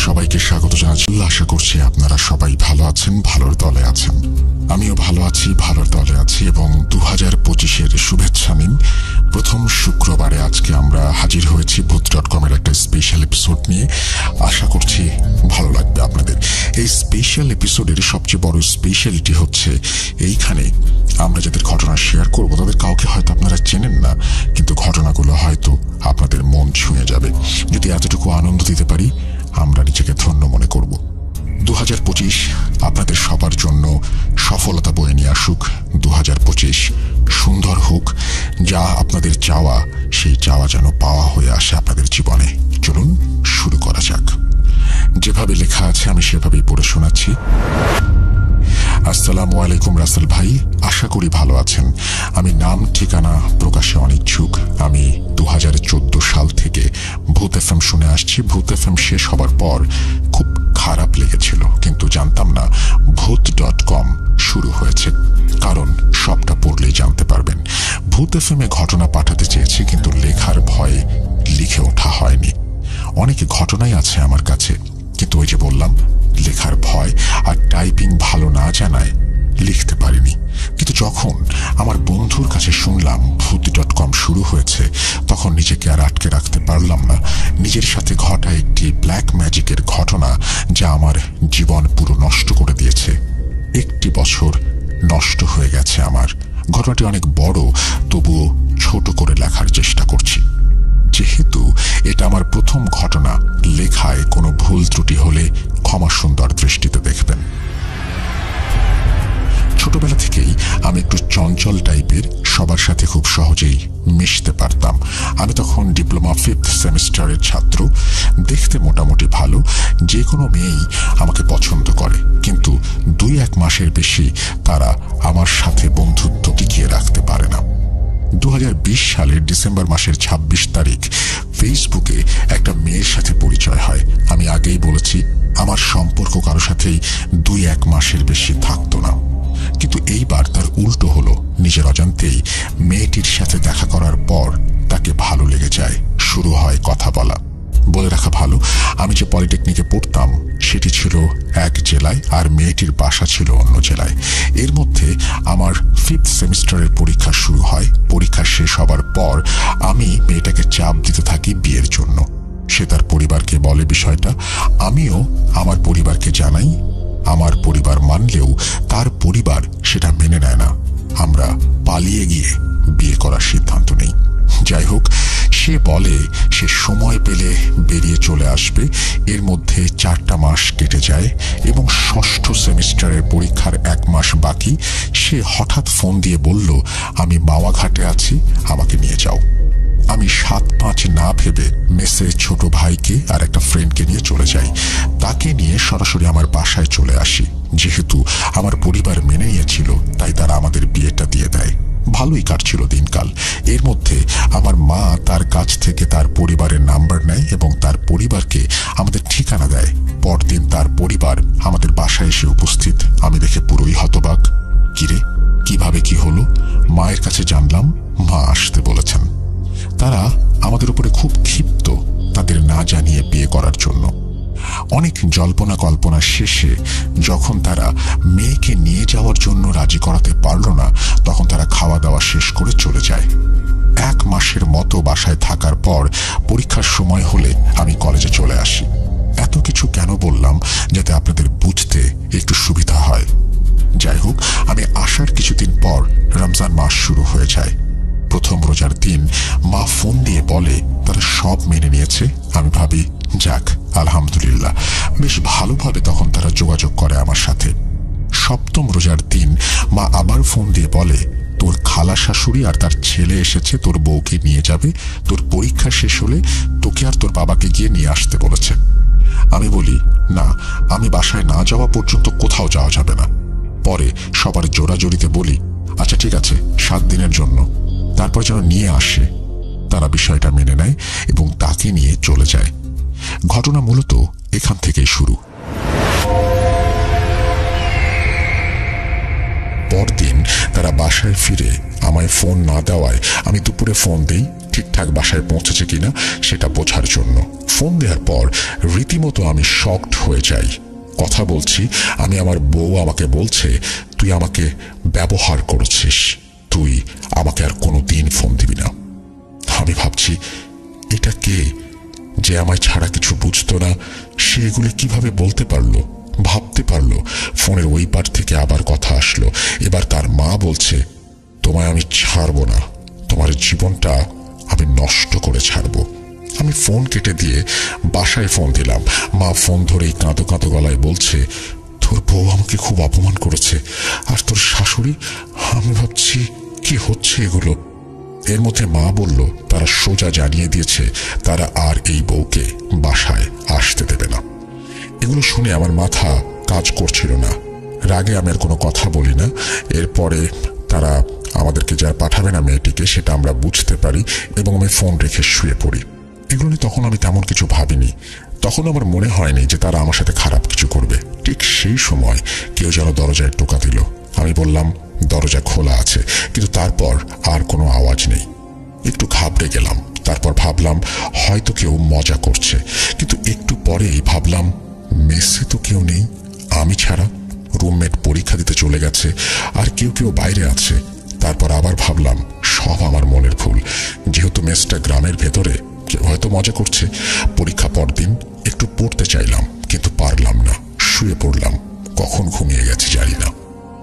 সবাইকে স্বাগত জানাচ্ছি। আশা করছি আপনারা সবাই ভালো আছেন, ভালোর দলে আছেন। আমিও ভালো আছি, ভালোর দলে আছি এবং 2025-এর শুভেচ্ছা নিন। প্রথম শুক্রবারে আজকে আমরা হাজির হয়েছি ভূত.com-এর একটা স্পেশাল এপিসোড নিয়ে। আশা করছি ভালো লাগবে আপনাদের। এই স্পেশাল এপিসোডের সবচেয়ে বড় স্পেশালিটি হচ্ছে এইখানে আমরা যাদের ঘটনা শেয়ার করব তাদের কাউকে হয়তো আপনারা চেনেন না, কিন্তু ঘটনাগুলো হয়তো আপনাদের মন ছুঁয়ে যাবে। যদি এতটুকু আনন্দ দিতে পারি আমরা নিজেকে ধন্য মনে করব। 2025 আপনাদের সবার জন্য সফলতা বয়ে নিয়ে আসুক। 2025 সুন্দর হোক। যা আপনাদের চাওয়া সেই চাওয়া যেন পাওয়া হয়ে আসে আপনাদের জীবনে। চলুন শুরু করা যাক। যেভাবে লেখা আছে আমি সেভাবেই পড়ে শোনাচ্ছি। আসসালামু আলাইকুম রাসেল ভাই, আশা করি ভালো আছেন। আমি নাম ঠিকানা প্রকাশে অনিচ্ছুক। আমি 2014 সাল থেকে ভূত এফএম শুনে আসছি। ভূত এফএম শেষ হবার পর খুব খারাপ লেগেছিল, কিন্তু জানতাম না ভূত.com শুরু হয়েছে, কারণ সবটা পড়লেই জানতে পারবেন। ভূত এফএমে ঘটনা পাঠাতে চেয়েছি, কিন্তু লেখার ভয়ে লিখে ওঠা হয়নি। অনেক ঘটনাই আছে আমার কাছে, কিন্তু ওই যে বললাম লেখার ভয় আর টাইপিং ভালো না জানায় লিখতে পারিনি। কিন্তু যখন আমার বন্ধুর কাছে শুনলাম ভূত.com শুরু হয়েছে, তখন নিজেকে আর আটকে রাখতে পারলাম না। নিজের সাথে ঘটা একটি ব্ল্যাক ম্যাজিকের ঘটনা যা আমার জীবন পুরো নষ্ট করে দিয়েছে। 1 বছর নষ্ট হয়ে গেছে আমার। ঘটনাটি অনেক বড়, তবুও ছোট করে লেখার চেষ্টা করছি। যেহেতু এটা আমার প্রথম ঘটনা, লেখায় কোনো ভুল ত্রুটি হলে ক্ষমা সুন্দর দৃষ্টিতে দেখবেন। ছোটবেলা থেকেই আমি একটু চঞ্চল টাইপের, সবার সাথে খুব সহজেই মিশতে পারতাম। আমি তখন ডিপ্লোমা 5th সেমিস্টারের ছাত্র। দেখতে মোটামুটি ভালো, যে কোনো মেয়েই আমাকে পছন্দ করে, কিন্তু 2-1 মাসের বেশি তারা আমার সাথে বন্ধুত্ব টিকিয়ে রাখতে পারে না। 2020 সালের ডিসেম্বর মাসের 26 তারিখ ফেসবুকে একটা মেয়ের সাথে পরিচয় হয়। আমি আগেই বলেছি আমার সম্পর্ক কারো সাথেই 2-1 মাসের বেশি থাকতো না, কিন্তু এইবার তার উল্টো হলো। নিজের অজান্তেই মেয়েটির সাথে দেখা করার পর তাকে ভালো লেগে যায়। শুরু হয় কথা বলা। বলে রাখা ভালো, আমি যে পলিটেকনিকে পড়তাম সেটি ছিল এক জেলায়, আর মেয়েটির বাসা ছিল অন্য জেলায়। এর মধ্যে আমার 5th সেমিস্টারের পরীক্ষা শুরু হয়। পরীক্ষা শেষ হবার পর আমি মেয়েটাকে চাপ দিতে থাকি বিয়ের জন্য। সে তার পরিবারকে বলে বিষয়টা, আমিও আমার পরিবারকে জানাই। আমার পরিবার মানলেও তার পরিবার সেটা মেনে নেয় না। আমরা পালিয়ে গিয়ে বিয়ে করার সিদ্ধান্ত নেই। যাই হোক, সে বলে সে সময় পেলে বেরিয়ে চলে আসবে। এর মধ্যে 4টা মাস কেটে যায় এবং 6ষ্ঠ সেমিস্টারের পরীক্ষার 1 মাস বাকি। সে হঠাৎ ফোন দিয়ে বলল, আমি মাওয়াঘাটে আছি, আমাকে নিয়ে যাও। আমি 7-5 না ভেবে মেসে ছোট ভাইকে আর একটা ফ্রেন্ডকে নিয়ে চলে যাই। তাকে নিয়ে সরাসরি আমার বাসায় চলে আসি। যেহেতু আমার পরিবার মেনে নিয়েছিল, তাই তারা আমাদের বিয়েটা দিয়ে দেয়। ভালোই কাটছিল দিনকাল। এর মধ্যে আমার মা তার কাছ থেকে তার পরিবারের নাম্বার নেয় এবং তার পরিবারকে আমাদের ঠিকানা দেয়। পরদিন তার পরিবার আমাদের বাসায় এসে উপস্থিত। আমি দেখে পুরোই হতবাক। কিরে, কিভাবে কি হলো? মায়ের কাছে জানলাম মা আসতে বলেছেন। তারা আমাদের উপরে খুব ক্ষিপ্ত, তাদের না জানিয়ে বিয়ে করার জন্য। অনেক জল্পনা কল্পনা শেষে যখন তারা মেয়েকে নিয়ে যাওয়ার জন্য রাজি করাতে পারল না, তখন তারা খাওয়া দাওয়া শেষ করে চলে যায়। 1 মাসের মতো বাসায় থাকার পর পরীক্ষার সময় হলে আমি কলেজে চলে আসি। এত কিছু কেন বললাম, যাতে আপনাদের বুঝতে একটু সুবিধা হয়। যাই হোক, আমি আসার কিছুদিন পর রমজান মাস শুরু হয়ে যায়। প্রথম রোজার দিন মা ফোন দিয়ে বলে তারা সব মেনে নিয়েছে। আমি ভাবি যাক, আলহামদুলিল্লাহ। বেশ ভালোভাবে তখন তারা যোগাযোগ করে আমার সাথে। 7ম রোজার দিন মা আবার ফোন দিয়ে বলে তোর খালা শাশুড়ি আর তার ছেলে এসেছে তোর বউকে নিয়ে যাবে, তোর পরীক্ষা শেষ হলে তোকে আর তোর বাবাকে গিয়ে নিয়ে আসতে বলেছে। আমি বলি, না, আমি বাসায় না যাওয়া পর্যন্ত কোথাও যাওয়া যাবে না। পরে সবার জোরাজোরিতে বলি, আচ্ছা ঠিক আছে, 7 দিনের জন্য, তারপর যেন নিয়ে আসে। তারা বিষয়টা মেনে নেয় এবং তাকে নিয়ে চলে যায়। ঘটনা মূলত এখান থেকেই শুরু। পরদিন তারা বাসায় ফিরে আমায় ফোন না দেওয়ায় আমি দুপুরে ফোন দেই ঠিকঠাক বাসায় পৌঁছেছে কিনা সেটা বোঝার জন্য। ফোন দেওয়ার পর রীতিমতো আমি শকড হয়ে যাই। কথা বলছি, আমি আমার বউ আমাকে বলছে, তুই আমাকে ব্যবহার করেছিস, তুই আমাকে আর কোনোদিন ফোন দিবি না। আমি ভাবছি, এটা কে যে আমায় ছাড়া কিছু বুঝতো না, সে এগুলি কিভাবে বলতে পারলো, ভাবতে পারলো? ফোনের ওই পার থেকে আবার কথা আসলো। এবার তার মা বলছে, তোমায় আমি ছাড়বো না, তোমার জীবনটা আমি নষ্ট করে ছাড়বো। আমি ফোন কেটে দিয়ে বাসায় ফোন দিলাম। মা ফোন ধরেই কাঁদো কাঁদো গলায় বলছে, তোর বউ আমাকে খুব অপমান করেছে, আর তোর শাশুড়ি। আমি ভাবছি, কি হচ্ছে এগুলো? এর মধ্যে মা বলল, তারা সোজা জানিয়ে দিয়েছে তারা আর এই বউকে বাসায় আসতে দেবে না। এগুলো শুনে আমার মাথা কাজ করছিল না। রাগে আমি আর কোনো কথা বলি না। এরপরে তারা আমাদেরকে যা পাঠাবে না মেয়েটিকে, সেটা আমরা বুঝতে পারি এবং আমি ফোন রেখে শুয়ে পড়ি। এগুলো নিয়ে তখন আমি তেমন কিছু ভাবিনি। তখন আমার মনে হয়নি যে তারা আমার সাথে খারাপ কিছু করবে। ঠিক সেই সময় কেউ যেন দরজায় টোকা দিল। আমি বললাম, দরজা খোলা আছে, কিন্তু তারপর আর কোনো আওয়াজ নেই। একটু ঘাবড়ে গেলাম। তারপর ভাবলাম হয়তো কেউ মজা করছে, কিন্তু একটু পরেই ভাবলাম, মেসে তো কেউ নেই আমি ছাড়া। রুমমেট পরীক্ষা দিতে চলে গেছে, আর কেউ কেউ বাইরে আছে। তারপর আবার ভাবলাম সব আমার মনের ভুল, যেহেতু মেসটা গ্রামের ভেতরে, কেউ হয়তো মজা করছে। পরীক্ষা পরদিন একটু পড়তে চাইলাম, কিন্তু পারলাম না। শুয়ে পড়লাম। কখন ঘুমিয়ে গেছি জানি না।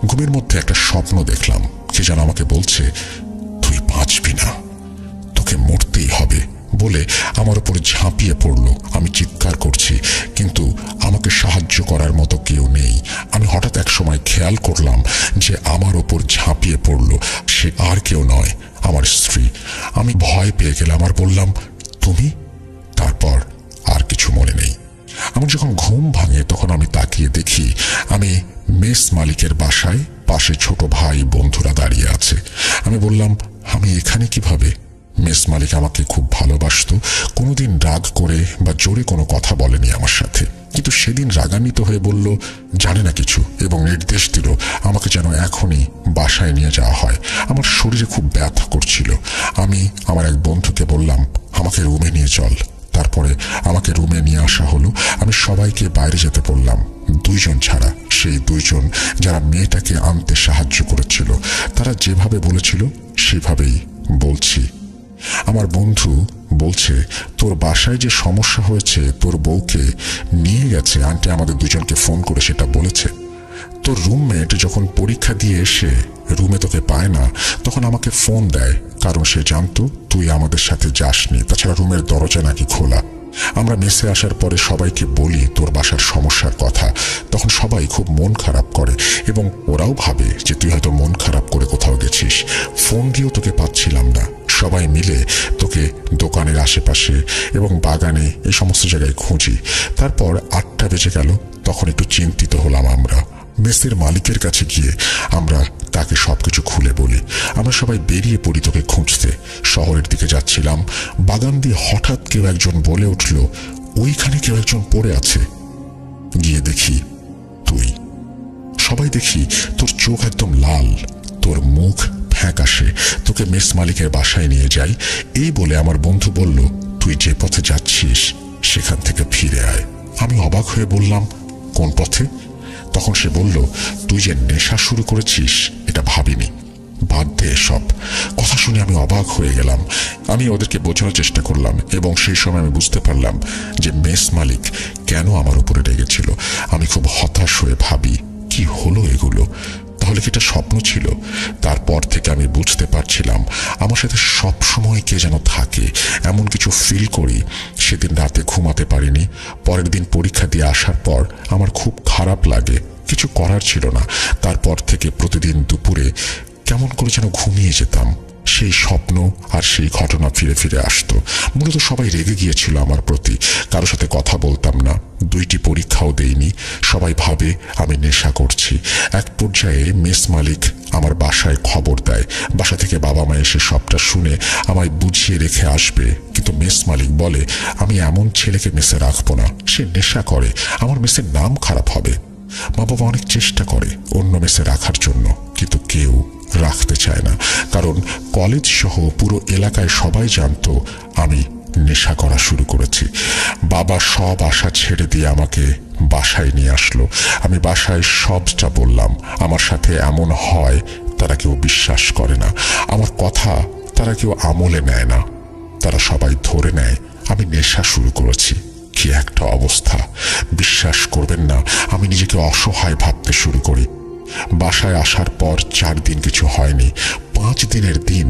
ঘুমের মধ্যে একটা স্বপ্ন দেখলাম, কে যেন আমাকে বলছে, তুই বাঁচবি না, তোকে মরতেই হবে বলে আমার উপর ঝাঁপিয়ে পড়লো। আমি চিৎকার করছি, কিন্তু আমাকে সাহায্য করার মতো কেউ নেই। আমি হঠাৎ এক সময় খেয়াল করলাম যে আমার উপর ঝাঁপিয়ে পড়লো সে আর কেউ নয়, আমার স্ত্রী। আমি ভয় পেয়ে গেলাম আর বললাম, তুমি? তারপর আর কিছু মনে নেই। আমার যখন ঘুম ভাঙে তখন আমি তাকিয়ে দেখি আমি মেস মালিকের বাসায়, পাশে ছোট ভাই বন্ধুরা দাঁড়িয়ে আছে। আমি বললাম, আমি এখানে কিভাবে? মেস মালিক আমাকে খুব ভালোবাসতো, কোনোদিন রাগ করে বা জোরে কোনো কথা বলেনি আমার সাথে, কিন্তু সেদিন রাগান্বিত হয়ে বলল জানে না কিছু এবং নির্দেশ দিল আমাকে যেন এখনই বাসায় নিয়ে যাওয়া হয়। আমার শরীরে খুব ব্যথা করছিল। আমি আমার এক বন্ধুকে বললাম, আমাকে রুমে নিয়ে চল। তারপরে আমাকে রুমে নিয়ে আসা হলো। আমি সবাইকে বাইরে যেতে বললাম, 2 জন ছাড়া। সেই 2 জন যারা মেয়েটাকে আনতে সাহায্য করেছিল, তারা যেভাবে বলেছিল সেভাবেই বলছি। আমার বন্ধু বলছে, তোর বাসায় যে সমস্যা হয়েছে, তোর বউকে নিয়ে গেছে, আন্টি আমাদের 2 জনকে ফোন করে সেটা বলেছে। তোর রুমমেট যখন পরীক্ষা দিয়ে এসে রুমে তোকে পায় না, তখন আমাকে ফোন দেয়, কারণ সে জানতো তুই আমাদের সাথে যাসনি। তাছাড়া রুমের দরজা নাকি খোলা। আমরা মেসে আসার পরে সবাইকে বলি তোর বাসার সমস্যার কথা, তখন সবাই খুব মন খারাপ করে এবং ওরাও ভাবে যে তুই হয়তো মন খারাপ করে কোথাও গেছিস। ফোন দিয়েও তোকে পাচ্ছিলাম না। সবাই মিলে তোকে দোকানের আশেপাশে এবং বাগানে, এই সমস্ত জায়গায় খুঁজি। তারপর 8টা বেজে গেল। তখন একটু চিন্তিত হলাম। আমরা মেসের মালিকের কাছে গিয়ে আমরা তাকে সবকিছু খুলে বলি। আমরা সবাই বেরিয়ে পড়ি তোকে খুঁজতে। শহরের দিকে যাচ্ছিলাম। বাগান দিয়ে হঠাৎ কেউ একজন বলে উঠল, ওইখানে কেউ একজন পড়ে আছে। গিয়ে দেখি তুই। সবাই দেখি তোর চোখ একদম লাল, তোর মুখ ফ্যাকাশে। তোকে মেস মালিকের বাসায় নিয়ে যাই। এই বলে আমার বন্ধু বলল, তুই যে পথে যাচ্ছিস সেখান থেকে ফিরে আয়। আমি অবাক হয়ে বললাম, কোন পথে? তখন সে বলল, তুই যে নেশা শুরু করেছিস এটা ভাবিনি, বাদ দে এসব। কথা শুনে আমি অবাক হয়ে গেলাম। আমি ওদেরকে বোঝানোর চেষ্টা করলাম এবং সেই সময় আমি বুঝতে পারলাম যে মেস মালিক কেন আমার উপরে রেগেছিল। আমি খুব হতাশ হয়ে ভাবি, কি হলো এগুলো? তাহলে কি এটা স্বপ্ন ছিল? তারপর থেকে আমি বুঝতে পারছিলাম আমার সাথে সব সময় কে যেন থাকে, এমন কিছু ফিল করি। সেদিন রাতে ঘুমাতে পারিনি। পরের দিন পরীক্ষা দিয়ে আসার পর আমার খুব খারাপ লাগে। কিছু করার ছিল না। তারপর থেকে প্রতিদিন দুপুরে কেমন করে যেন ঘুমিয়ে যেতাম। সেই স্বপ্ন আর সেই ঘটনা ফিরে ফিরে আসতো। মূলত সবাই রেগে গিয়েছিল আমার প্রতি। কারো সাথে কথা বলতাম না, 2টি পরীক্ষাও দেইনি। সবাই ভাবে আমি নেশা করছি। এক পর্যায়ে মেস মালিক আমার বাসায় খবর দেয়। বাসা থেকে বাবা মা এসে সবটা শুনে আমায় বুঝিয়ে রেখে আসবে, কিন্তু মেস মালিক বলে আমি এমন ছেলেকে মেসে রাখবো না, সে নেশা করে, আমার মেসের নাম খারাপ হবে। মা বাবা অনেক চেষ্টা করে অন্য মেসে রাখার জন্য, কিন্তু কেউ রাখতে চায় না। কারণ কলেজ সহ পুরো এলাকায় সবাই জানতো আমি নেশা করা শুরু করেছি। বাবা সব আশা ছেড়ে দিয়ে আমাকে বাসায় নিয়ে আসলো। আমি বাসায় সবটা বললাম। আমার সাথে এমন হয় তারা কেউ বিশ্বাস করে না, আমার কথা তারা কেউ আমলে নেয় না। তারা সবাই ধরে নেয় আমি নেশা শুরু করেছি। কি একটা অবস্থা! বিশ্বাস করবেন না, আমি নিজেকে অসহায় ভাবতে শুরু করি। বাসায় আসার পর 4 দিন কিছু হয়নি। 5 দিনের দিন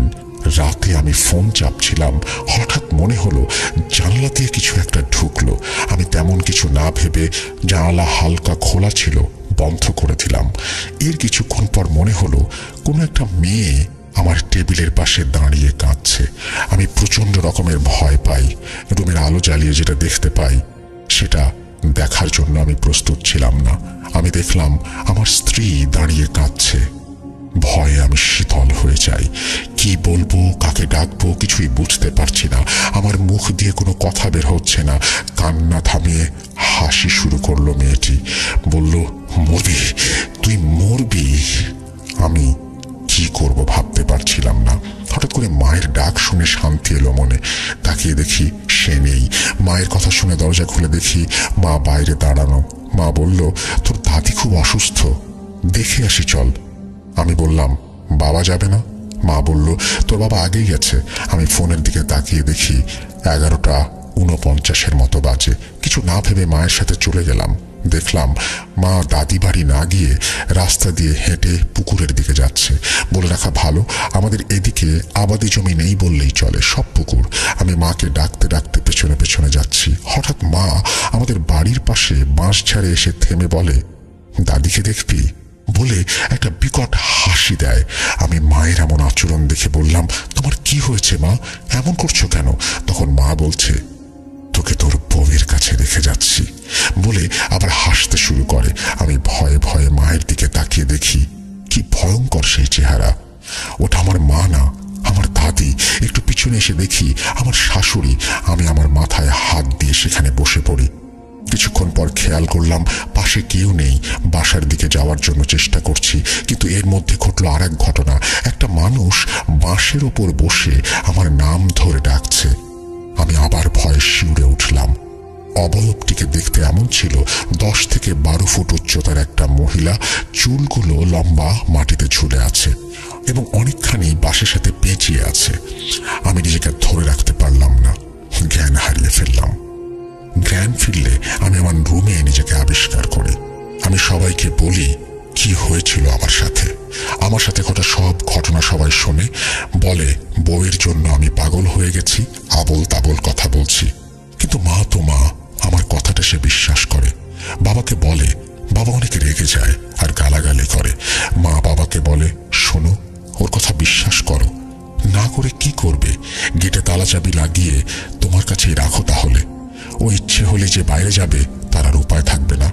রাতে আমি ফোন চাপছিলাম, হঠাৎ মনে হলো জানলা দিয়ে কিছু একটা ঢুকলো। আমি তেমন কিছু না ভেবে জানালা হালকা খোলা ছিল, বন্ধ করে দিলাম। এর কিছুক্ষণ পর মনে হলো কোনো একটা মেয়ে আমার টেবিলের পাশে দাঁড়িয়ে কাঁদছে। আমি প্রচন্ড রকমের ভয় পাই। রুমের আলো জ্বালিয়ে যেটা দেখতে পাই সেটা দেখার জন্য আমি প্রস্তুত ছিলাম না। আমি দেখলাম আমার স্ত্রী দাঁড়িয়ে কাঁদছে। ভয়ে আমি শীতল হয়ে যাই। কি বলবো, কাকে ডাকবো কিছুই বুঝতে পারছি না। আমার মুখ দিয়ে কোনো কথা বের হচ্ছে না। কান্না থামিয়ে হাসি শুরু করলো মেয়েটি। বলল, মরবি, তুই মরবি। আমি কি করব ভাবতে পারছিলাম না। হঠাৎ করে মায়ের ডাক শুনে শান্তি এলো মনে। তাকিয়ে দেখি সে নেই। মায়ের কথা শুনে দরজা খুলে দেখি মা বাইরে দাঁড়ানো। মা বলল, তোর দাদি খুব অসুস্থ, দেখে আসি চল। আমি বললাম, বাবা যাবে না? মা বলল, তোর বাবা আগেই গেছে। আমি ফোনের দিকে তাকিয়ে দেখি 11:49 মতো বাজে। কিছু না ভেবে মায়ের সাথে চলে গেলাম। দেখলাম মা দাদি বাড়ি না গিয়ে রাস্তা দিয়ে হেঁটে পুকুরের দিকে যাচ্ছে। বলে রাখা ভালো, আমাদের এদিকে আবাদি জমি নেই বললেই চলে, সব পুকুর। আমি মাকে ডাকতে ডাকতে পেছনে পেছনে যাচ্ছি। হঠাৎ মা আমাদের বাড়ির পাশে বাঁশঝাড়ে এসে থেমে বলে, দাদিকে দেখবি? বলে একটা বিকট হাসি দেয়। আমি মায়ের এমন আচরণ দেখে বললাম, তোমার কি হয়েছে মা, এমন করছো কেন? তখন মা বলছে, তোকে তোর বউয়ের কাছে রেখে যাচ্ছি, বলে আবার হাসতে শুরু করে। আমি ভয়ে ভয়ে মায়ের দিকে তাকিয়ে দেখি কি ভয়ঙ্কর সেই চেহারা। ওটা আমার মা না, আমার দাদি। একটু পিছনে এসে দেখি আমার শাশুড়ি। আমি আমার মাথায় হাত দিয়ে সেখানে বসে পড়ি। কিছুক্ষণ পর খেয়াল করলাম পাশে কেউ নেই। বাসার দিকে যাওয়ার জন্য চেষ্টা করছি, কিন্তু এর মধ্যে ঘটল আর এক ঘটনা। একটা মানুষ বাঁশের ওপর বসে আমার নাম ধরে ডাকছে। আমি আবার ভয়ে শিউরে উঠলাম। অবয়বটিকে দেখতে এমন ছিল 10 থেকে 12 ফুট উচ্চতার একটা মহিলা। চুলগুলো লম্বা, মাটিতে ঝুলে আছে এবং অনেকখানি বাঁশের সাথে পেঁচিয়ে আছে। আমি নিজেকে ধরে রাখতে পারলাম না, জ্ঞান হারিয়ে ফেললাম। জ্ঞান ফিরলে আমি আমার রুমে নিজেকে আবিষ্কার করি। আমি সবাইকে বলি কি হয়েছিল আমার সাথে। আমার সাথে ঘটা সব ঘটনা সবাই শোনে। বলে বউয়ের জন্য আমি পাগল হয়ে গেছি, আবোল তাবোল কথা বলছি। কিন্তু মা তো মা, আমার কথাটা সে বিশ্বাস করে। বাবাকে বলে, বাবা অনেক রেগে যায় আর গালাগালি করে। মা বাবাকে বলে, শোনো, ওর কথা বিশ্বাস করো। না করে কি করবে? গেটে তালা চাবি লাগিয়ে তোমার কাছেই রাখো তাহলে। ও ইচ্ছে হলে যে বাইরে যাবে তার আর উপায় থাকবে না।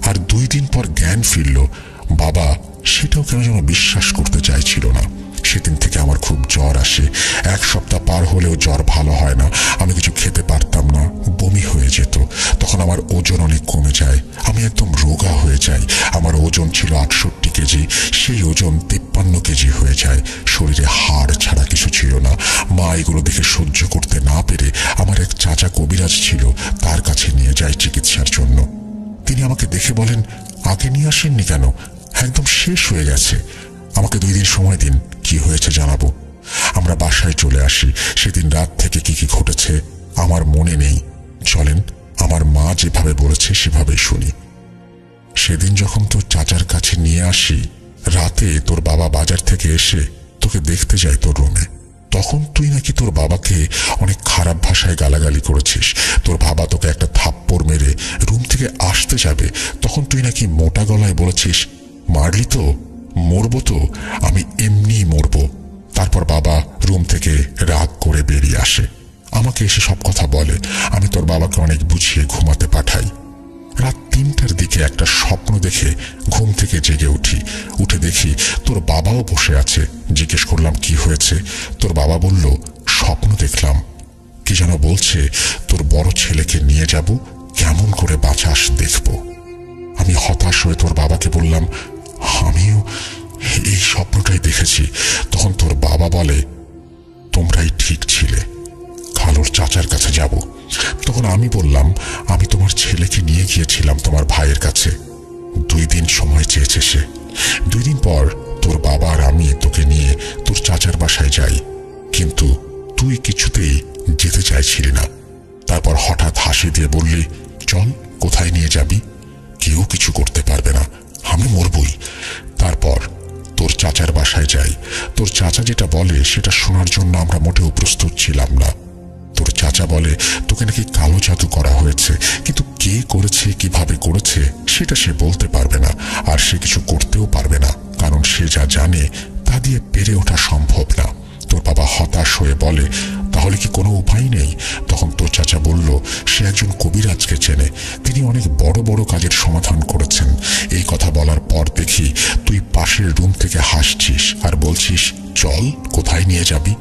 আর 2 দিন পর জ্ঞান ফিরল। বাবা সেটাও কেন যেন বিশ্বাস করতে চাইছিল না। সেদিন থেকে আমার খুব জ্বর আসে। 1 সপ্তাহ পার হলেও জ্বর ভালো হয় না। আমি কিছু খেতে পারতাম না, বমি হয়ে যেত। তখন আমার ওজন অনেক কমে যায়, আমি একদম রোগা হয়ে যাই। আমার ওজন ছিল 68 কেজি, সেই ওজন 53 কেজি হয়ে যায়। শরীরে হাড় ছাড়া কিছু ছিল না। মা এগুলো দেখে সহ্য করতে না পেরে আমার এক চাচা কবিরাজ ছিল, তার কাছে নিয়ে যায় চিকিৎসার জন্য। তিনি আমাকে দেখে বলেন, আগে নিয়ে আসেননি কেন? একদম শেষ হয়ে গেছে। আমাকে 2 দিন সময় দিন, কি হয়েছে জানাবো। আমরা বাসায় চলে আসি। সেদিন রাত থেকে কি কি ঘটেছে আমার মনে নেই। চলেন আমার মা যেভাবে বলেছে সেভাবেই শুনি। সেদিন যখন তোর চাচার কাছে নিয়ে আসি, রাতে তোর বাবা বাজার থেকে এসে তোকে দেখতে যায় তোর রুমে। তখন তুই নাকি তোর বাবাকে অনেক খারাপ ভাষায় গালাগালি করেছিস। তোর বাবা তোকে একটা থাপ্পড় মেরে রুম থেকে আসতে যাবে, তখন তুই নাকি মোটা গলায় বলেছিস, মারলি তো, মরবো তো আমি এমনি মরবো। তারপর বাবা রুম থেকে রাগ করে বেরিয়ে আসে, আমাকে এসে সব কথা বলে। আমি তোর বাবাকে অনেক বুঝিয়ে ঘুমাতে পাঠাই। রাত ৩টার দিকে একটা স্বপ্ন দেখে ঘুম থেকে জেগে উঠি। উঠে দেখি তোর বাবাও বসে আছে। জিজ্ঞেস করলাম কি হয়েছে। তোর বাবা বলল, স্বপ্ন দেখলাম, কি যেন বলছে তোর বড় ছেলেকে নিয়ে যাব, কেমন করে বাঁচাস দেখব। আমি হতাশ হয়ে তোর বাবাকে বললাম, আমিও এই স্বপ্নটাই দেখেছি। তখন তোর বাবা বলে, তোমরাই ঠিক ছিলে, খালুর চাচার কাছে যাব। তখন আমি বললাম, আমি তোমার ছেলেকে নিয়ে গিয়েছিলাম তোমার ভাইয়ের কাছে, 2 দিন সময় চেয়েছে সে। 2 দিন পর তোর বাবা আর আমি তোকে নিয়ে তোর চাচার বাসায় যাই, কিন্তু তুই কিছুতেই যেতে চাইছিলি না। তারপর হঠাৎ হাসি দিয়ে বললি, চল, কোথায় নিয়ে যাবি? কেউ কিছু করতে পারবে না, আমি মরবই। তারপর তোর চাচার বাসায় যাই। তোর চাচা যেটা বলে সেটা শোনার জন্য আমরা মোটেও প্রস্তুত ছিলাম না। তোর চাচা বলে তোকে নাকি কালো জাদু করা হয়েছে, কিন্তু কে করেছে, কিভাবে করেছে সেটা সে বলতে পারবে না, আর সে কিছু করতেও পারবে না, কারণ সে যা জানে তা দিয়ে পেরে ওঠা সম্ভব না। তোর বাবা হতাশ হয়ে বলে, তাহলে কি কোনো উপায় নেই? তখন তোর চাচা বলল, সে একজন কবিরাজকে চেনে, তিনি অনেক বড় বড় কাজের সমাধান করেছেন। এই কথা বলার পর দেখি তুই পাশের রুম থেকে হাসছিস আর বলছিস, চল, কোথায় নিয়ে যাবি?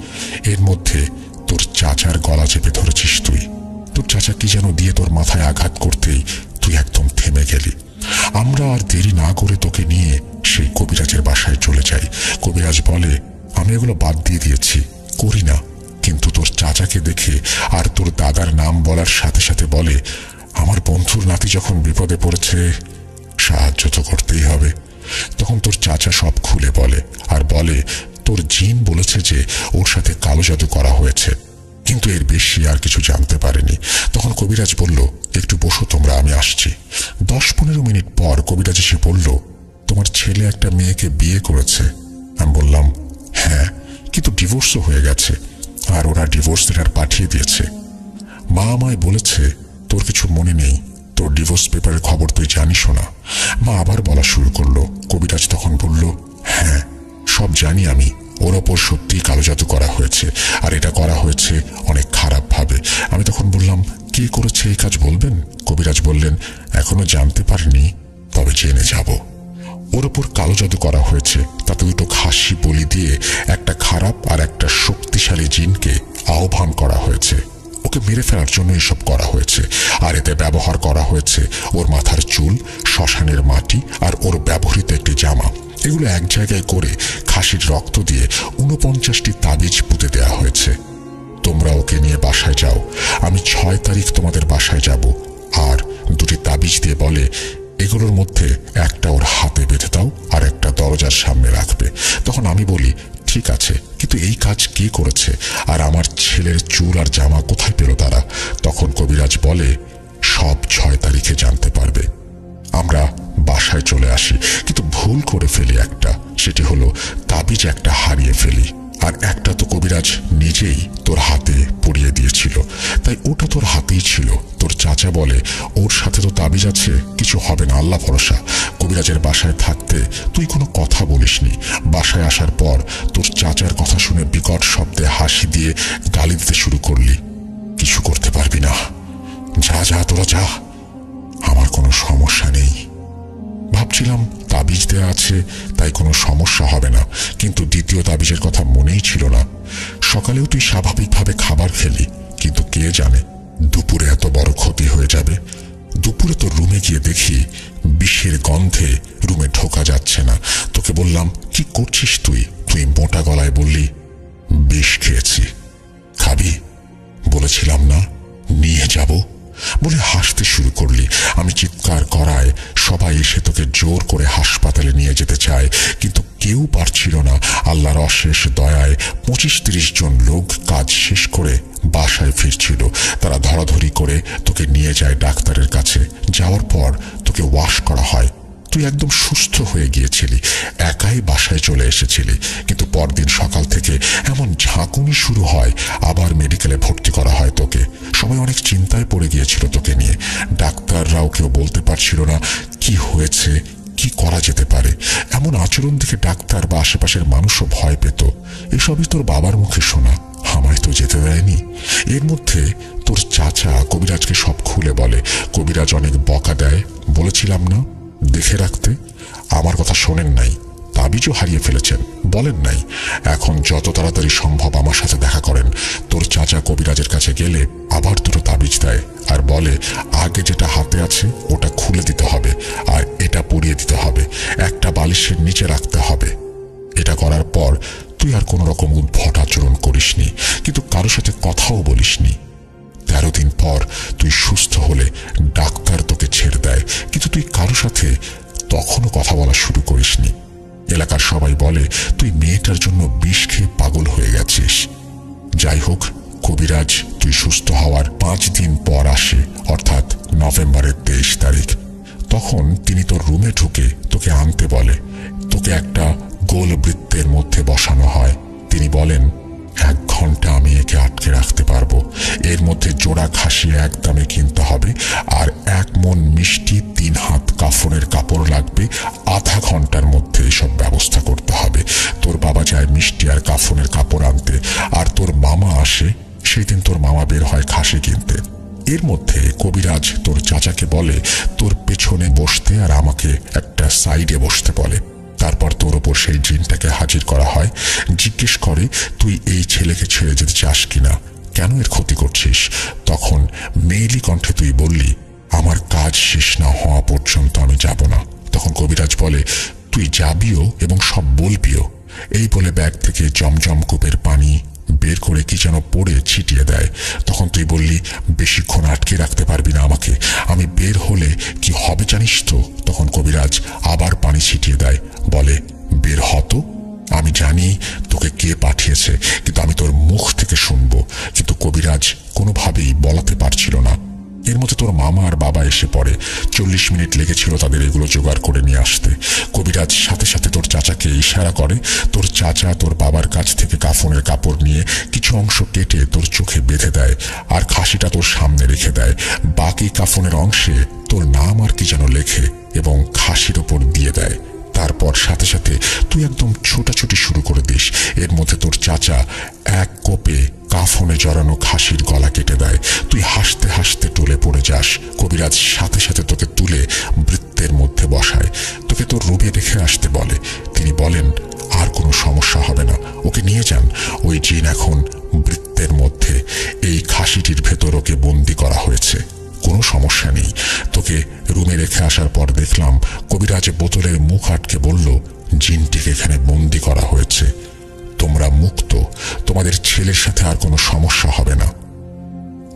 এর মধ্যে তোর চাচার গলা চেপে ধরেছিস তুই। তোর চাচা কি যেন দিয়ে তোর মাথায় আঘাত করতেই তুই একদম থেমে গেলি। আমরা আর দেরি না করে তোকে নিয়ে সেই কবিরাজের বাসায় চলে যাই। কবিরাজ বলে, আমি এগুলো বাদ দিয়ে দিয়েছি, করি না। কিন্তু তোর চাচাকে দেখে আর তোর দাদার নাম বলার সাথে সাথে বলে, আমার বন্ধুর নাতি যখন বিপদে পড়েছে, সাহায্য তো করতেই হবে। তখন তোর চাচা সব খুলে বলে, আর বলে তোর জিন বলেছে যে ওর সাথে কালো জাদু করা হয়েছে, কিন্তু এর বেশি আর কিছু জানতে পারেনি। তখন কবিরাজ বলল, একটু বসো তোমরা, আমি আসছি। 10-15 মিনিট পর কবিরাজ এসে বলল, তোমার ছেলে একটা মেয়েকে বিয়ে করেছে। আমি বললাম, হ্যাঁ, কিন্তু ডিভোর্সও হয়ে গেছে, আর ওরা ডিভোর্স লেটার পাঠিয়ে দিয়েছে। মা আমায় বলেছে তোর কিছু মনে নেই, তোর ডিভোর্স পেপারের খবর তুই জানিসও না। মা আবার বলা শুরু করলো। কবিরাজ তখন বলল, হ্যাঁ, সব জানি আমি, ওর ওপর সত্যিই কালো জাদু করা হয়েছে, আর এটা করা হয়েছে অনেক খারাপ ভাবে। আমি তখন বললাম, কে করেছে এই কাজ বলবেন? কবিরাজ বললেন, এখনো জানতে পারিনি, তবে জেনে যাব। ওর ওপর কালো জাদু করা হয়েছে, তাতে 2টো খাসি বলি দিয়ে একটা খারাপ আর একটা শক্তিশালী জিনকে আহ্বান করা হয়েছে। ওকে মেরে ফেলার জন্য এসব করা হয়েছে, আর এতে ব্যবহার করা হয়েছে ওর মাথার চুল, শ্মশানের মাটি আর ওর ব্যবহৃত একটি জামা। এগুলো এক জায়গায় করে খাসির রক্ত দিয়ে 49টি তাবিজ পুঁতে দেওয়া হয়েছে। তোমরা ওকে নিয়ে বাসায় যাও, আমি 6 তারিখ তোমাদের বাসায় যাব। আর 2টি তাবিজ দিয়ে বলে, এগুলোর মধ্যে একটা ওর হাতে বেঁধে দাও, আর একটা দরজার সামনে রাখবে। তখন আমি বলি, ঠিক আছে, কিন্তু এই কাজ কে করেছে, আর আমার ছেলের চুল আর জামা কোথায় পেল তারা? তখন কবিরাজ বলে, সব 6 তারিখে জানতে পারবে। আমরা বাসায় চলে আসি, কিন্তু ভুল করে ফেলি একটা, সেটি হলো তাবিজ একটা হারিয়ে ফেলি, আর একটা তো কবিরাজ নিজেই তোর হাতে পরিয়ে দিয়েছিল, তাই ওটা তোর হাতেই ছিল। তোর চাচা বলে, ওর সাথে তো তাবিজ আছে, কিছু হবে না, আল্লাহ ভরসা। কবিরাজের বাসায় থাকতে তুই কোনো কথা বলিসনি। বাসায় আসার পর তোর চাচার কথা শুনে বিকট শব্দে হাসি দিয়ে গালি দিতে শুরু করলি। কিছু করতে পারবি না, যা যা, তোরা যা, আমার কোনো সমস্যা নেই। ভাবছিলাম তাবিজ দেয়া আছে, তাই কোনো সমস্যা হবে না, কিন্তু দ্বিতীয় তাবিজের কথা মনেই ছিল না। সকালেও তুই স্বাভাবিকভাবে খাবার খেলি, কিন্তু কে জানে দুপুরে এত বড় ক্ষতি হয়ে যাবে। দুপুরে তোর রুমে গিয়ে দেখি বিষের গন্ধে রুমে ঢোকা যাচ্ছে না। তোকে বললাম, কি করছিস তুই? তুই মোটা গলায় বললি, বিষ খেয়েছি। খাবি? বলেছিলাম না নিয়ে যাব বলে হাসতে শুরু করলি। আমি চিৎকার করায় সবাই এসে তোকে জোর করে হাসপাতালে নিয়ে যেতে চায়, কিন্তু কেউ পারছিল না। আল্লাহর অশেষ দয়ায় 25-30 জন লোক কাজ শেষ করে বাসায় ফিরছিল। তারা ধরাধরি করে তোকে নিয়ে যায় ডাক্তারের কাছে। যাওয়ার পর তোকে ওয়াশ করা হয়। তুই একদম সুস্থ হয়ে গিয়েছিলি, একাই বাসায় চলে এসেছিলি, কিন্তু পরদিন সকাল থেকে এমন ঝাঁকুনি শুরু হয়, আবার মেডিকেলে ভর্তি করা হয় তোকে। সবাই অনেক চিন্তায় পড়ে গিয়েছিল তোকে নিয়ে। ডাক্তাররাও কেউ বলতে পারছিল না কি হয়েছে, কি করা যেতে পারে। এমন আচরণ দেখে ডাক্তার বা আশেপাশের মানুষও ভয় পেত। এসবই তোর বাবার মুখে শোনা, আমায় তো যেতে দেয়নি। এর মধ্যে তোর চাচা কবিরাজকে সব খুলে বলে। কবিরাজ অনেক বকা দেয়। বলেছিলাম না দেখে রাখতে, আমার কথা শোনেন নাই। তাবিজও হারিয়ে ফেলেছেন, বলেন নাই। এখন যত তাড়াতাড়ি সম্ভব আমার সাথে দেখা করেন। তোর চাচা কবিরাজের কাছে গেলে আবার দুটো তাবিজ দেয় আর বলে আগে যেটা হাতে আছে ওটা খুলে দিতে হবে আর এটা পরিয়ে দিতে হবে, একটা বালিশের নিচে রাখতে হবে। এটা করার পর তুই আর কোনো রকম উদ্ভট আচরণ করিসনি, কিন্তু কারোর সাথে কথাও বলিসনি। 13 দিন পর তুই সুস্থ হলে ডাক্তার তোকে ছেড়ে দেয়, কিন্তু তুই কারোর সাথে তখনও কথা বলা শুরু করিসনি। এলাকার সবাই বলে তুই মেয়েটার জন্য বিষ খেয়ে পাগল হয়ে গেছিস। যাই হোক, কবিরাজ তুই সুস্থ হওয়ার 5 দিন পর আসে, অর্থাৎ নভেম্বরের 23 তারিখ। তখন তিনি তোর রুমে ঢুকে তোকে আনতে বলে। তোকে একটা গোল বৃত্তের মধ্যে বসানো হয়। তিনি বলেন 1 ঘন্টা আমি একে আটকে রাখতে পারবো। এর মধ্যে জোড়া খাসি একদমে কিনতে হবে আর 1 মণ মিষ্টি, 3 হাত কাফনের কাপড় লাগবে। আধা ঘন্টার মধ্যে এসব ব্যবস্থা করতে হবে। তোর বাবা যায় মিষ্টি আর কাফনের কাপড় আনতে, আর তোর মামা আসে। সেই দিন তোর মামা বের হয় খাসি কিনতে। এর মধ্যে কবিরাজ তোর চাচাকে বলে তোর পেছনে বসতে আর আমাকে একটা সাইডে বসতে বলে। তারপর তোর ওপর সেই জিনটাকে হাজির করা হয়। জিজ্ঞেস করে তুই এই ছেলেকে ছেড়ে যেতে চাস কিনা, কেন এর ক্ষতি করছিস। তখন মেইলি কণ্ঠে তুই বললি আমার কাজ শেষ না হওয়া পর্যন্ত আমি যাব না। তখন কবিরাজ বলে তুই যাবিও এবং সব বলবিও। এই বলে ব্যাগ থেকে জমজম কূপের পানি বের করে কি যেন পড়ে ছিটিয়ে দেয়। তখন তুই বললি বেশিক্ষণ আটকে রাখতে পারবি না আমাকে, আমি বের হলে কি হবে জানিস তো। তখন কবিরাজ আবার পানি ছিটিয়ে দেয়, বলে বের হতো, আমি জানি তোকে কে পাঠিয়েছে, কিন্তু আমি তোর মুখ থেকে শুনবো। কিন্তু কবিরাজ কোনোভাবেই বলাতে পারছিল না। এর মধ্যে তোর মামা আর বাবা এসে পড়ে। 40 মিনিট লেগেছিল তাদের এগুলো জোগাড় করে নিয়ে আসতে। কবিরাজ সাথে সাথে তোর চাচাকে ইশারা করে। তোর চাচা তোর বাবার কাছ থেকে কাফনের কাপড় নিয়ে কিছু অংশ কেটে তোর চোখে বেঁধে দেয় আর খাসিটা তোর সামনে রেখে দেয়। বাকি কাফনের অংশে তোর নাম আর কি যেন লেখে এবং খাসির ওপর দিয়ে দেয়। তারপর সাথে সাথে তুই একদম ছোটাছুটি শুরু করে দিস। এর মধ্যে তোর চাচা 1 কোপে কাফনে জড়ানো খাসির গলা কেটে দেয়। তুই হাসতে হাসতে টলে পড়ে যাস। কবিরাজ সাথে সাথে তোকে তুলে বৃত্তের মধ্যে বসায়, তোকে তোর রুমে রেখে আসতে বলে। তিনি বলেন আর কোনো সমস্যা হবে না, ওকে নিয়ে যান। ওই জিন এখন বৃত্তের মধ্যে, এই খাসিটির ভেতর ওকে বন্দি করা হয়েছে, কোনো সমস্যা নেই। তোকে রুমে রেখে আসার পর দেখলাম কবিরাজ বোতলের মুখ আটকে বলল জিনটিকে এখানে বন্দি করা হয়েছে, তোমরা মুক্ত, তোমাদের ছেলের সাথে আর কোনো সমস্যা হবে না।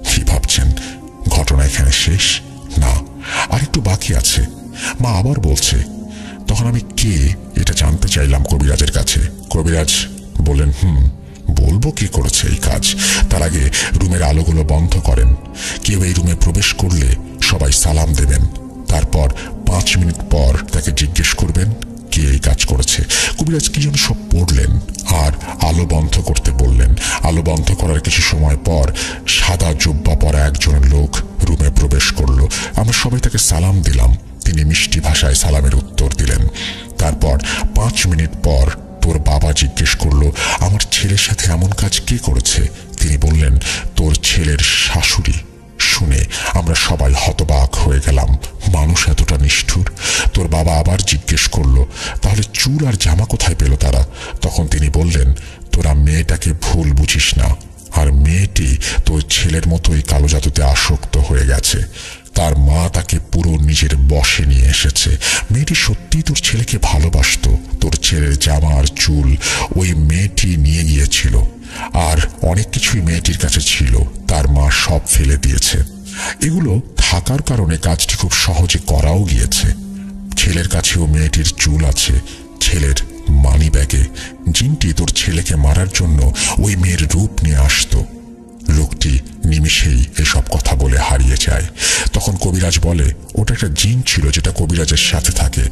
কি ভাবছেন ঘটনা এখানে শেষ? না, আর একটু বাকি আছে। মা আবার বলছে। তখন আমি কে এটা জানতে চাইলাম কবিরাজের কাছে। কবিরাজ বলেন বলবো কি করেছে এই কাজ। তার আগে রুমের আলোগুলো বন্ধ করেন। কেউ এই রুমে প্রবেশ করলে সবাই সালাম দেবেন। তারপর 5 মিনিট পর তাকে জিজ্ঞেস করবেন কে এই কাজ করেছে। কবিরাজ কি যেন সব পড়লেন আর আলো বন্ধ করতে বললেন। আলো বন্ধ করার কিছু সময় পর সাদা জুব্বা পরা একজন লোক রুমে প্রবেশ করলো। আমরা সবাই তাকে সালাম দিলাম। তিনি মিষ্টি ভাষায় সালামের উত্তর দিলেন। তারপর 5 মিনিট পর তোর বাবা জিজ্ঞেস করলো আমার ছেলের সাথে এমন কাজ কে করেছে। তিনি বললেন তোর ছেলের শাশুড়ি। শুনে আমরা সবাই হতবাক হয়ে গেলাম, মানুষ এতটা নিষ্ঠুর। তোর বাবা আবার জিজ্ঞেস করলো তাহলে চুল আর জামা কোথায় পেল তারা। তখন তিনি বললেন তোরা মেয়েটাকে ভুল বুঝিস না, আর মেয়েটি তোর ছেলের মতোই কালো জাদুতে আসক্ত হয়ে গেছে। তার মা তাকে পুরো নিজের বশে নিয়ে এসেছে। মেয়েটি সত্যিই তোর ছেলেকে ভালোবাসতো। তোর ছেলের জামা আর চুল ওই মেয়েটি নিয়ে গিয়েছিল, আর অনেক কিছুই মেয়েটির কাছে ছিল, তার মা সব ফেলে দিয়েছে। এগুলো থাকার কারণে কাজটি খুব সহজে করাও গিয়েছে। ছেলের কাছেও মেয়েটির চুল আছে, ছেলের মানি ব্যাগে। জিনটি তোর ছেলেকে মারার জন্য ওই মেয়ের রূপ নিয়ে আসতো। লোকটি নিমিষেই এসব কথা বলে হারিয়ে যায়। তখন কবিরাজ বলে ওটা একটা জিন ছিল যেটা কবিরাজের সাথে থাকে।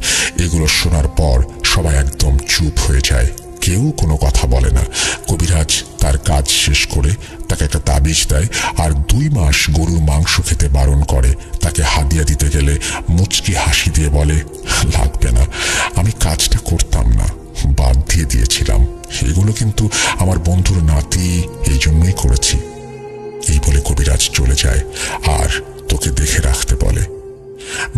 এগুলো শোনার পর সবাই একদম চুপ হয়ে যায়, কেউ কোনো কথা বলে না। কবিরাজ তার কাজ শেষ করে তাকে একটা তাবিজ তাবিজ দেয় আর 2 মাস গরুর মাংস খেতে বারণ করে। তাকে হাদিয়া দিতে গেলে মুচকি হাসি দিয়ে বলে, লাগবে না, আমি কাজটা করতাম না, বাদ দিয়ে দিয়েছিলাম, এগুলো কিন্তু আমার বন্ধুর নাতি, এই জন্যই করেছি। এই বলে কবিরাজ চলে যায় আর তোকে দেখে রাখতে বলে।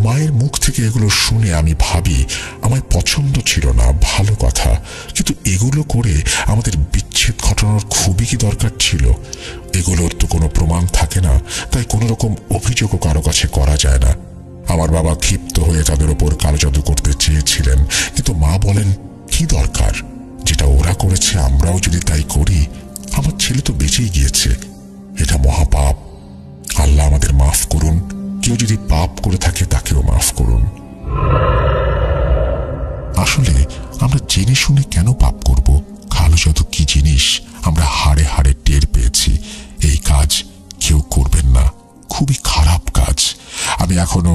মায়ের মুখ থেকে এগুলো শুনে আমি ভাবি, আমার পছন্দ ছিল না, ভালো কথা, কিন্তু এগুলো করে আমাদের বিচ্ছেদ ঘটানোর খুবই কি দরকার ছিল? এগুলোর তো কোনো প্রমাণ থাকে না, তাই কোনো রকম অভিযোগও কারো কাছে করা যায় না। আমার বাবা ক্ষিপ্ত হয়ে তাদের ওপর কালো জাদু করতে চেয়েছিলেন, কিন্তু মা বলেন, কি দরকার, যেটা ওরা করেছে আমরাও যদি তাই করি, আমার ছেলে তো বেঁচেই গিয়েছে, এটা মহাপাপ, আল্লাহ আমাদের মাফ করুন, কেউ যদি পাপ করে থাকে তাকেও মাফ করুন। আসলে আমরা জেনে শুনে কেন পাপ করব? কালো জাদু কি জিনিস আমরা হাড়ে হাড়ে টের পেয়েছি। এই কাজ কেউ করবেন না, খুবই খারাপ কাজ। আমি এখনো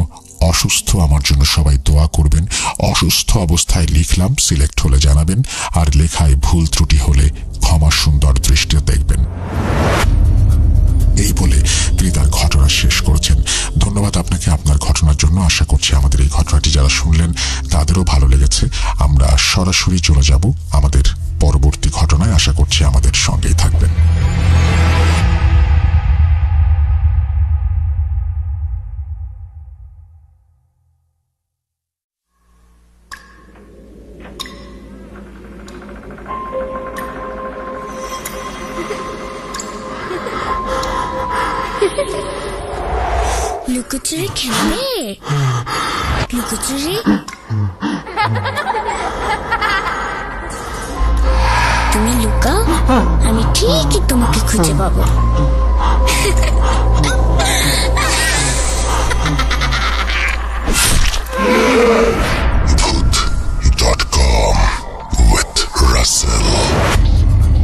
অসুস্থ, আমার জন্য সবাই দোয়া করবেন। অসুস্থ অবস্থায় লিখলাম, সিলেক্ট হলে জানাবেন, আর লেখায় ভুল ত্রুটি হলে ক্ষমা সুন্দর দৃষ্টিতে দেখবেন। এই বলে তিনি তার ঘটনা শেষ করেছেন। ধন্যবাদ আপনাকে আপনার ঘটনার জন্য। আশা করছি আমাদের এই ঘটনাটি যারা শুনলেন তাদেরও ভালো লেগেছে। আমরা সরাসরি চলে যাব আমাদের পরবর্তী ঘটনায়। আশা করছি আমাদের সঙ্গেই থাকবেন। লুকোচুরি খেলবে? লুকোচুরি তুমি লুকাও, আমি ঠিকই তোমাকে খুঁজে পাবো।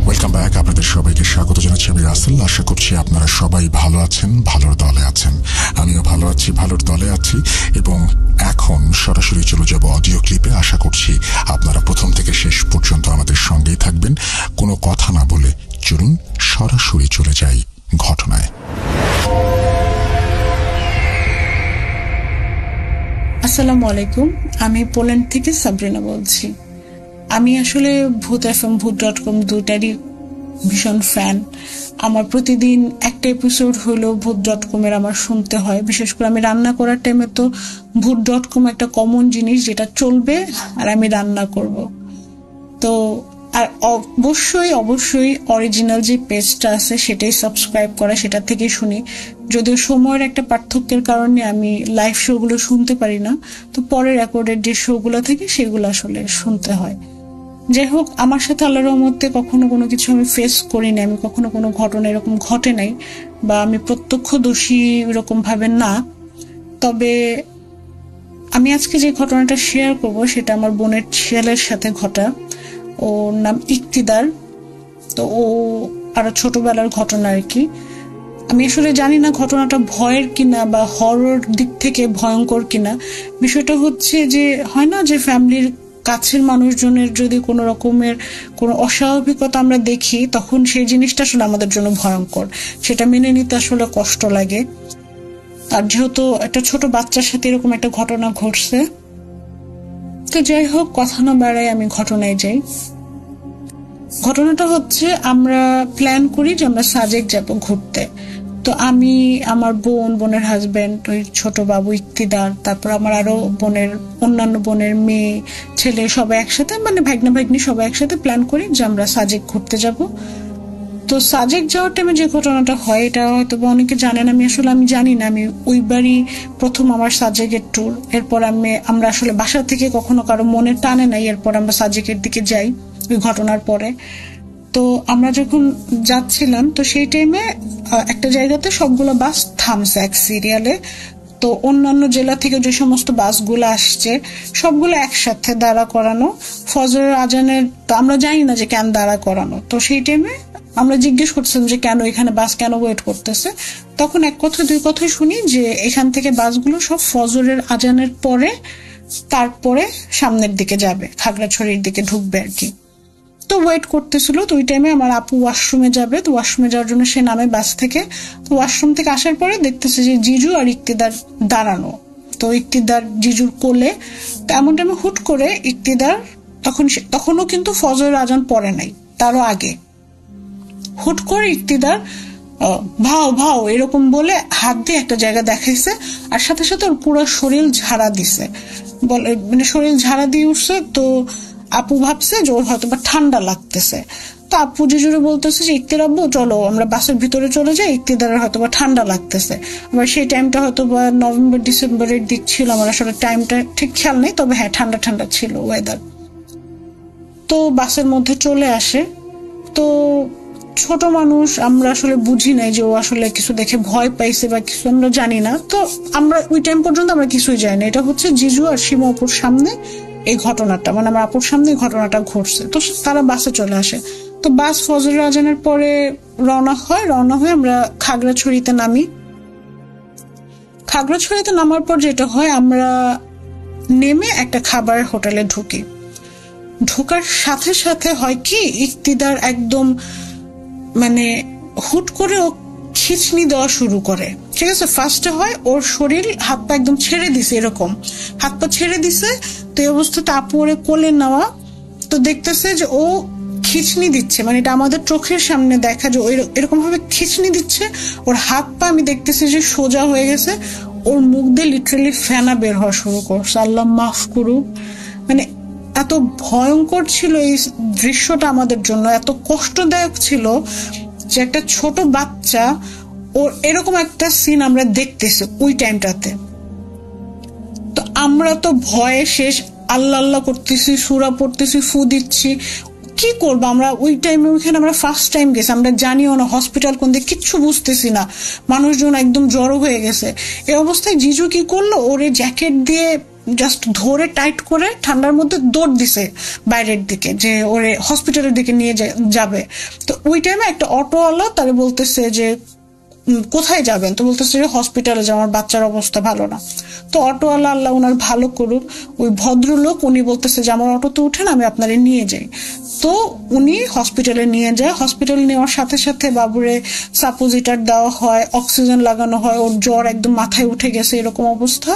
Welcome back. আপনাদের সবাইকে স্বাগত জানাচ্ছি, আমি রাসেল। আশা করছি আপনারা সবাই ভালো আছেন, ভালোর দলে আছেন। আমিও ভালো আছি, ভালোর দলে আছি। এবং এখন সরাসরি চলে যাব অডিও ক্লিপে। আশা করছি আপনারা প্রথম থেকে শেষ পর্যন্ত আমাদের সঙ্গেই থাকবেন। কোনো কথা না বলে চলুন সরাসরি চলে যাই ঘটনায়। আসসালামু আলাইকুম, আমি পোল্যান্ড থেকে সাবরিনা বলছি। আমি আসলে ভূত FM, ভূত.com দুটারই ভীষণ ফ্যান। আমার প্রতিদিন একটা এপিসোড হলেও ভূত.com এর আমার শুনতে হয়। বিশেষ করে আমি রান্না করার টাইমে তো ভূত.com একটা কমন জিনিস, যেটা চলবে আর আমি রান্না করব। তো আর অবশ্যই অরিজিনাল যে পেজটা আছে সেটাই সাবস্ক্রাইব করা, সেটা থেকে শুনি। যদিও সময়ের একটা পার্থক্যের কারণে আমি লাইভ শোগুলো শুনতে পারি না, তো পরে রেকর্ডেড যে শোগুলো থেকে সেগুলো আসলে শুনতে হয়। যাই হোক, আমার সাথে আল্লাহর রহমতে কখনো কোনো কিছু আমি ফেস করি না, আমি কখনো কোনো ঘটনা এরকম ঘটে নাই, বা আমি প্রত্যক্ষদর্শী এরকম ভাবে না। তবে আমি আজকে যে ঘটনাটা শেয়ার করব সেটা আমার বোনের ছেলের সাথে ঘটা। ওর নাম ইক্তিদার। তো ও আরো ছোটবেলার ঘটনা আর কি। আমি আসলে জানি না ঘটনাটা ভয়ের কিনা বা হরর দিক থেকে ভয়ঙ্কর কিনা। বিষয়টা হচ্ছে যে, হয় না যে ফ্যামিলির কাছের মানুষজনের যদি কোনো রকমের কোনো অস্বাভাবিকতা আমরা দেখি, তখন সেই জিনিসটা আসলে আমাদের জন্য ভয়ঙ্কর, সেটা মেনে নিতে আসলে কষ্ট লাগে। আর যেহেতু একটা ছোট বাচ্চার সাথে এরকম একটা ঘটনা ঘটছে, তো যাই হোক, কথা না বাড়াই আমি ঘটনায় যাই। ঘটনাটা হচ্ছে, আমরা প্ল্যান করি যে আমরা সাজেক যাব ঘুরতে। তো আমি, আমার বোনের হাজবেন্ড, ওই ছোট বাবু ইক্তিদার, তারপর আমার আরো অন্যান্য বোনের মেয়ে ছেলে সবাই একসাথে, মানে ভাগ্না ভাগ্নি সবাই একসাথে প্ল্যান করি যে আমরা সাজেক ঘুরতে যাব। তো সাজেক যাওয়ার টাইমে যে ঘটনাটা হয়, এটা হয়তো অনেকে জানেন, আমি জানি না। আমি ওইবারই প্রথম আমার সাজেকের ট্যুর। এরপর আমরা আসলে বাসা থেকে কখনো কারো মনে টানে নাই, এরপর আমরা সাজেকের দিকে যাই ওই ঘটনার পরে। তো আমরা যখন যাচ্ছিলাম, তো সেই টাইমে একটা জায়গাতে সবগুলো বাস থামছে এক সিরিয়ালে। তো অন্যান্য জেলা থেকে যে সমস্ত বাসগুলো আসছে সবগুলো একসাথে দাঁড়া করানো। ফজরের আজানের, তো আমরা জানি না যে কেন দাঁড়া করানো। তো সেই টাইমে আমরা জিজ্ঞেস করছিলাম যে কেন এখানে বাস কেন ওয়েট করতেছে। তখন এক কথা দুই কথাই শুনি যে এখান থেকে বাসগুলো সব ফজরের আজানের পরে তারপরে সামনের দিকে যাবে, খাগড়াছড়ির দিকে ঢুকবে আর কি। তো ওয়েট করতেছিল। তো ওই টাইমে আমার আপু ওয়াশরুমে যাবে, তো ওয়াশরুমে যাওয়ার জন্য সে নামে বাস থেকে। তো ওয়াশরুম থেকে আসার পরে দেখতেছে যে জিজু আর ইক্তিদার দাঁড়ানো। তো ইক্তিদার জিজুর কোলে। তো এমন টাইমে হুট করে ইক্তিদার তখনও কিন্তু ফজরের আজান পড়ে নাই, তারও আগে হুট করে ইক্তিদার ভাও ভাও এরকম বলে হাত দিয়ে একটা জায়গা দেখাইছে, আর সাথে সাথে ওর পুরো শরীর ঝাড়া দিছে, মানে শরীর ঝাড়া দিয়ে উঠছে। তো আপু ভাবছে যে ওর হয়তো বা ঠান্ডা লাগতেছে। তো আপু জিজুরে বলতেছে যে ইক্তির আব্বু চলো আমরা বাসের ভিতরে চলে যাই, ইক্তিদারের হয়তো বা ঠান্ডা লাগতেছে। আবার সেই টাইমটা হয়তো বা নভেম্বর ডিসেম্বরের দিক ছিল, আমার আসলে টাইমটা ঠিক খেয়াল নেই, তবে হ্যাঁ ঠান্ডা ঠান্ডা ছিল ওয়েদার। তো বাসের মধ্যে চলে আসে। তো ছোট মানুষ, আমরা আসলে বুঝি নাই যে ও আসলে কিছু দেখে ভয় পাইছে বা কিছু, আমরা জানি না। তো আমরা ওই টাইম পর্যন্ত আমরা কিছুই জানি না। এটা হচ্ছে জিজু আর সীমা আপুর সামনে এই ঘটনাটা, মানে আমার আপুর সামনে এই ঘটনাটা ঘটছে। তো তারা বাসে চলে আসে। তো বাস ফজরের আজানের পরে রওনা হয়ে আমরা খাগড়াছড়িতে নামি। খাগড়াছড়িতে নামার পর যেটা হয়, আমরা নেমে একটা খাবার হোটেলে ঢোকার সাথে সাথে হয় কি, ইক্তিদার একদম মানে হুট করে ও খিচনি দেওয়া শুরু করে। ঠিক আছে, ফার্স্টে হয় ওর শরীর হাত পা একদম ছেড়ে দিছে, এরকম হাত পা ছেড়ে দিছে। তো এই অবস্থাতে আপু ওরে কোলে নেওয়া, তো দেখতেছে যে ও খিচনি দিচ্ছে, মানে এটা আমাদের চোখের সামনে দেখা যে এরকম ভাবে খিচনি দিচ্ছে। ওর হাত পা আমি দেখতেছি যে সোজা হয়ে গেছে, ওর মুখ দিয়ে লিটারালি ফেনা বের হওয়া শুরু করছে। আল্লাহ মাফ করুক, মানে এত ভয়ঙ্কর ছিল এই দৃশ্যটা আমাদের জন্য, এত কষ্টদায়ক ছিল যে একটা ছোট বাচ্চা ওর এরকম একটা সিন আমরা দেখতেছি ওই টাইমটাতে। তো আমরা তো ভয়ে শেষ, আল্লাহ আল্লাহ করতেছি, সূরা পড়তেছি, ফু দিচ্ছি, কি করবো আমরা ওই টাইমে। ওইখানে আমরা ফার্স্ট টাইম গেছি, আমরা জানিও না হসপিটাল কোন দিকে, কিচ্ছু বুঝতেছি না, মানুষজন একদম জড়ো হয়ে গেছে। এই অবস্থায় জিজু কি করলো, ওরে জ্যাকেট দিয়ে জাস্ট ধরে টাইট করে ঠান্ডার মধ্যে দৌড় দিছে বাইরের দিকে, যে ওরে হসপিটালের দিকে নিয়ে যাবে। তো ওই টাইমে একটা অটোওয়ালা তারে বলতেছে যে কোথায় যাবেন, তো বলতেছে যে হসপিটালে যাও, আমার বাচ্চার অবস্থা ভালো না। তো অটোওয়ালা, আল্লাহ ওনার ভালো করুক, ওই ভদ্রলোক উনি বলতেছে যে আমার অটোতে উঠেন, আমি আপনারে নিয়ে যাই। তো উনি হসপিটালে নিয়ে যায়। হসপিটালে নেওয়ার সাথে সাথে বাবুরে সাপোজিটার দেওয়া হয়, অক্সিজেন লাগানো হয়, ওর জ্বর একদম মাথায় উঠে গেছে এরকম অবস্থা।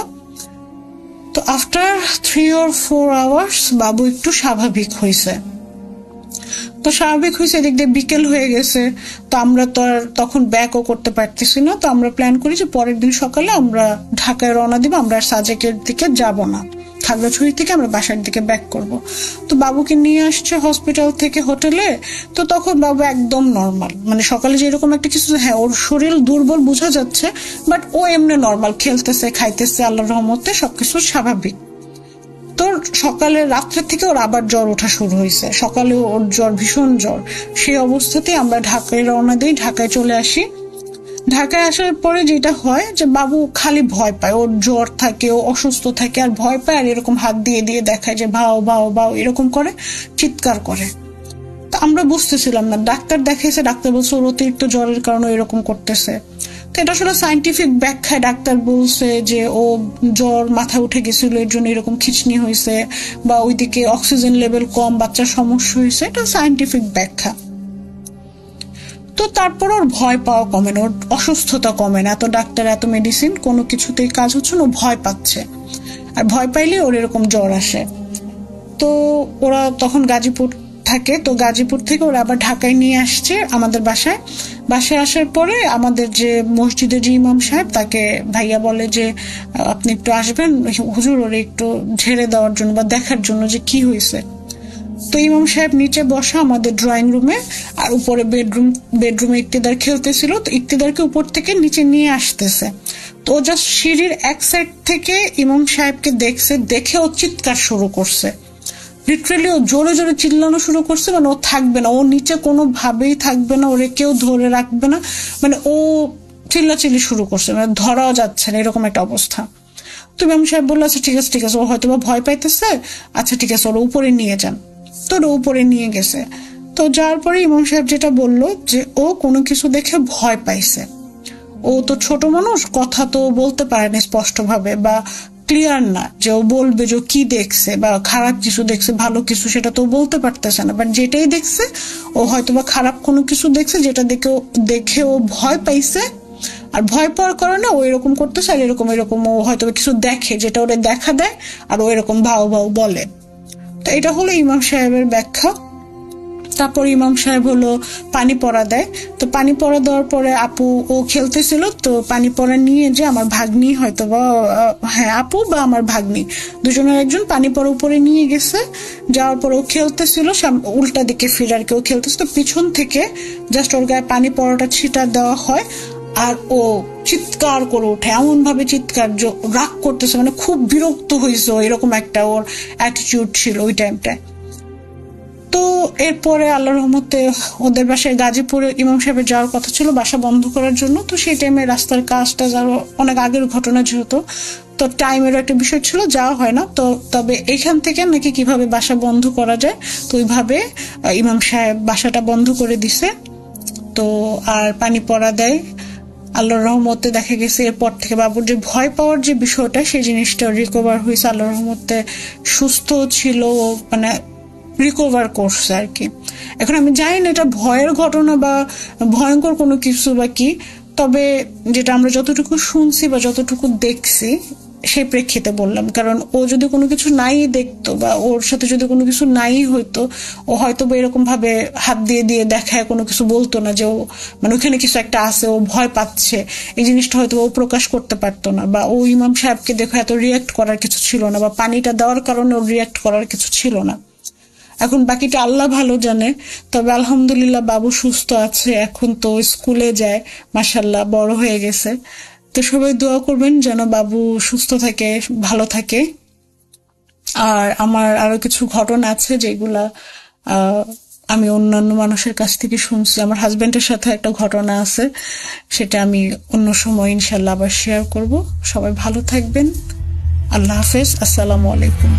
তো আফটার 3 or 4 hours বাবু একটু স্বাভাবিক হয়েছে। তো স্বাভাবিক হয়েছে, এদিক দিয়ে বিকেল হয়ে গেছে। তো আমরা তো আর তখন ব্যাকও করতে পারতেছি না। তো আমরা প্ল্যান করি যে পরের দিন সকালে আমরা ঢাকায় রওনা দিব, আমরা আর সাজেকের দিকে যাব না, খাগড়াছড়ি থেকে আমরা বাসার দিকে ব্যাক করব। তো বাবুকে নিয়ে আসছে হসপিটাল থেকে হোটেলে। তো তখন বাবু একদম নর্মাল, মানে সকালে যেরকম একটা কিছু, হ্যাঁ ওর শরীর দুর্বল বোঝা যাচ্ছে, বাট ও এমনি নর্মাল, খেলতেছে, খাইতেছে, আল্লাহর রহমতে সবকিছু স্বাভাবিক। তো সকালে রাত্রে থেকে ওর আবার জ্বর ওঠা শুরু হয়েছে, সকালে ওর জ্বর, ভীষণ জ্বর। সেই অবস্থাতে আমরা ঢাকায় রওনা দিই, ঢাকায় চলে আসি। ঢাকায় আসার পরে যেটা হয় যে বাবু খালি ভয় পায়, ওর জ্বর থাকে, ও অসুস্থ থাকে আর ভয় পায়, আর এরকম হাত দিয়ে দিয়ে দেখায় যে ভাও ভাও ভাও এরকম করে, চিৎকার করে। তো আমরা বুঝতেছিলাম না, ডাক্তার দেখাইছে, ডাক্তার বলছে ওর অতিরিক্ত জ্বরের কারণে এরকম করতেছে। তো এটা আসলে সাইন্টিফিক ব্যাখ্যায় ডাক্তার বলছে যে ও জ্বর মাথায় উঠে গেছিল, এর জন্য এরকম খিচনি হয়েছে, বা ওইদিকে অক্সিজেন লেভেল কম, বাচ্চার সমস্যা হয়েছে, এটা সাইন্টিফিক ব্যাখ্যা। তো তারপর ওর ভয় পাওয়া কমে না, ওর অসুস্থতা কমে না, এত ডাক্তার এত মেডিসিন কোনো কিছুতেই কাজ হচ্ছে না, ও ভয় পাচ্ছে, আর ভয় পাইলে ওর এরকম জ্বর আসে। তো ওরা তখন গাজীপুর থাকে, তো গাজীপুর থেকে ওরা আবার ঢাকায় নিয়ে আসছে আমাদের বাসায়। বাসায় আসার পরে আমাদের যে মসজিদের যে ইমাম সাহেব, তাকে ভাইয়া বলে যে আপনি একটু আসবেন হুজুর, ওরে একটু ঝেড়ে দেওয়ার জন্য বা দেখার জন্য যে কি হয়েছে। তো ইমাম সাহেব নিচে বসা আমাদের ড্রয়িং রুমে, আর উপরে বেডরুমে ইক্তিদার খেলতেছিল। তো ইক্তিদারকে উপর থেকে নিচে নিয়ে আসতেছে। তো জাস্ট সিঁড়ির এক সাইড থেকে ইমাম সাহেবকে দেখছে, দেখে ও চিৎকার শুরু করছে, লিটারালি ও জোরে জোরে চিল্লানো শুরু করছে, মানে ও থাকবে না, ও নিচে কোনোভাবেই থাকবে না, ওরে কেউ ধরে রাখবে না, মানে ও চিল্লাচিল্লি শুরু করছে, মানে ধরাও যাচ্ছে না, এরকম একটা অবস্থা। তো ইমাম সাহেব বললো আচ্ছা ঠিক আছে ঠিক আছে, ও হয়তো বা ভয় পাইতেছে, আচ্ছা ঠিক আছে ওরা উপরে নিয়ে যান। তো ওরা উপরে নিয়ে গেছে। তো যাওয়ার পরে ইমাম সাহেব যেটা বললো যে ও কোনো কিছু দেখে ভয় পাইছে, ও তো ছোট মানুষ, কথা তো বলতে পারেনি স্পষ্ট ভাবে, বা ক্লিয়ার না যে ও বলবে যে কি দেখছে বা খারাপ কিছু দেখছে ভালো কিছু, সেটা তো বলতে পারতেছে না। বাট যেটাই দেখছে ও হয়তো বা খারাপ কোনো কিছু দেখছে, যেটা দেখে ও ভয় পাইছে, আর ভয় পাওয়ার কারণে ও এরকম করতেছে। আর এরকম ও হয়তো কিছু দেখে যেটা ওরে দেখা দেয়, আর ও এরকম ভাও বলে। তো এটা হলো ইমাম সাহেবের ব্যাখ্যা। তারপর ইমাম সাহেব হলো পানি পড়া দেয়। তো পানি পড়া দেওয়ার পরে আপু ও খেলতেছিল, তো পানি পড়া নিয়ে যে আমার ভাগ্নি হয়তো বা আপু বা আমার ভাগ্নি দুজনের একজন পানি পড়া উপরে নিয়ে গেছে। যাওয়ার পর ও খেলতেছিল, উল্টা দিকে ফিরে আর কেউ খেলতেছে, তো পিছন থেকে জাস্ট ওর গায়ে পানি পড়াটা ছিটা দেওয়া হয়। আর ও চিৎকার করে ওঠে, এমন ভাবে চিৎকার, রাগ করতেছে, মানে খুব বিরক্ত হয়েছে, এরকম একটা ওর অ্যাটিটিউড ছিল ওই টাইমটায়। তো এরপরে আল্লাহর রহমতে ওদের বাসায় গাজীপুরে ইমাম সাহেবের যাওয়ার কথা ছিল বাসা বন্ধ করার জন্য। তো সেই টাইমে রাস্তার কাজটা যাওয়া অনেক আগের ঘটনা, যেহেতু তো টাইমেরও একটা বিষয় ছিল, যাওয়া হয় না। তো তবে এখান থেকে নাকি কিভাবে বাসা বন্ধ করা যায়, তো ওইভাবে ইমাম সাহেব বাসাটা বন্ধ করে দিছে। তো আর পানি পড়া দেয়। আল্লাহর রহমতে দেখা গেছে এরপর থেকে বাবুর যে ভয় পাওয়ার যে বিষয়টা, সেই জিনিসটা রিকভার হয়েছে। আল্লাহর রহমতে সুস্থ ছিল, মানে রিকভার করছে আর কি। এখন আমি জানি না এটা ভয়ের ঘটনা বা ভয়ঙ্কর কোনো কিছু বা কি, তবে যেটা আমরা যতটুকু শুনছি বা যতটুকু দেখছি সেই প্রেক্ষিতে বললাম। কারণ ও যদি কোনো কিছু নাই দেখতো বা ওর সাথে যদি কোনো কিছু নাই হইতো, ও হয়তো বা এরকম ভাবে হাত দিয়ে দেখায় কোনো কিছু বলতো না যে ও মানে ওখানে কিছু একটা আছে, ও ভয় পাচ্ছে, এই জিনিসটা হয়তো ও প্রকাশ করতে পারতো না। বা ও ইমাম সাহেবকে দেখে এত রিয়াক্ট করার কিছু ছিল না, বা পানিটা দেওয়ার কারণে ওর রিয়াক্ট করার কিছু ছিল না। এখন বাকিটা আল্লাহ ভালো জানে। তবে আলহামদুলিল্লাহ বাবু সুস্থ আছে, এখন তো স্কুলে যায়, মাশাআল্লাহ বড় হয়ে গেছে। তো সবাই দোয়া করবেন যেন বাবু সুস্থ থাকে, ভালো থাকে। আর আমার আরো কিছু ঘটনা আছে যেগুলা আমি অন্যান্য মানুষের কাছ থেকে শুনছি। আমার হাজবেন্ডের সাথে একটা ঘটনা আছে, সেটা আমি অন্য সময় ইনশাল্লাহ আবার শেয়ার করব। সবাই ভালো থাকবেন। আল্লাহ হাফেজ। আসসালামু আলাইকুম।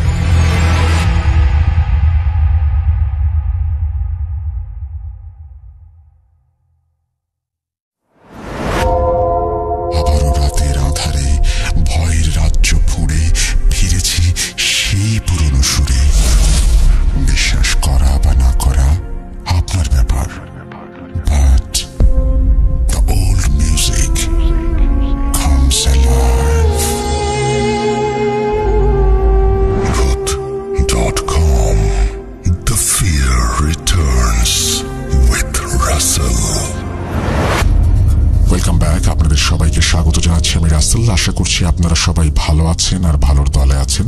আশা করছি আপনারা সবাই ভালো আছেন আর ভালোর দলে আছেন।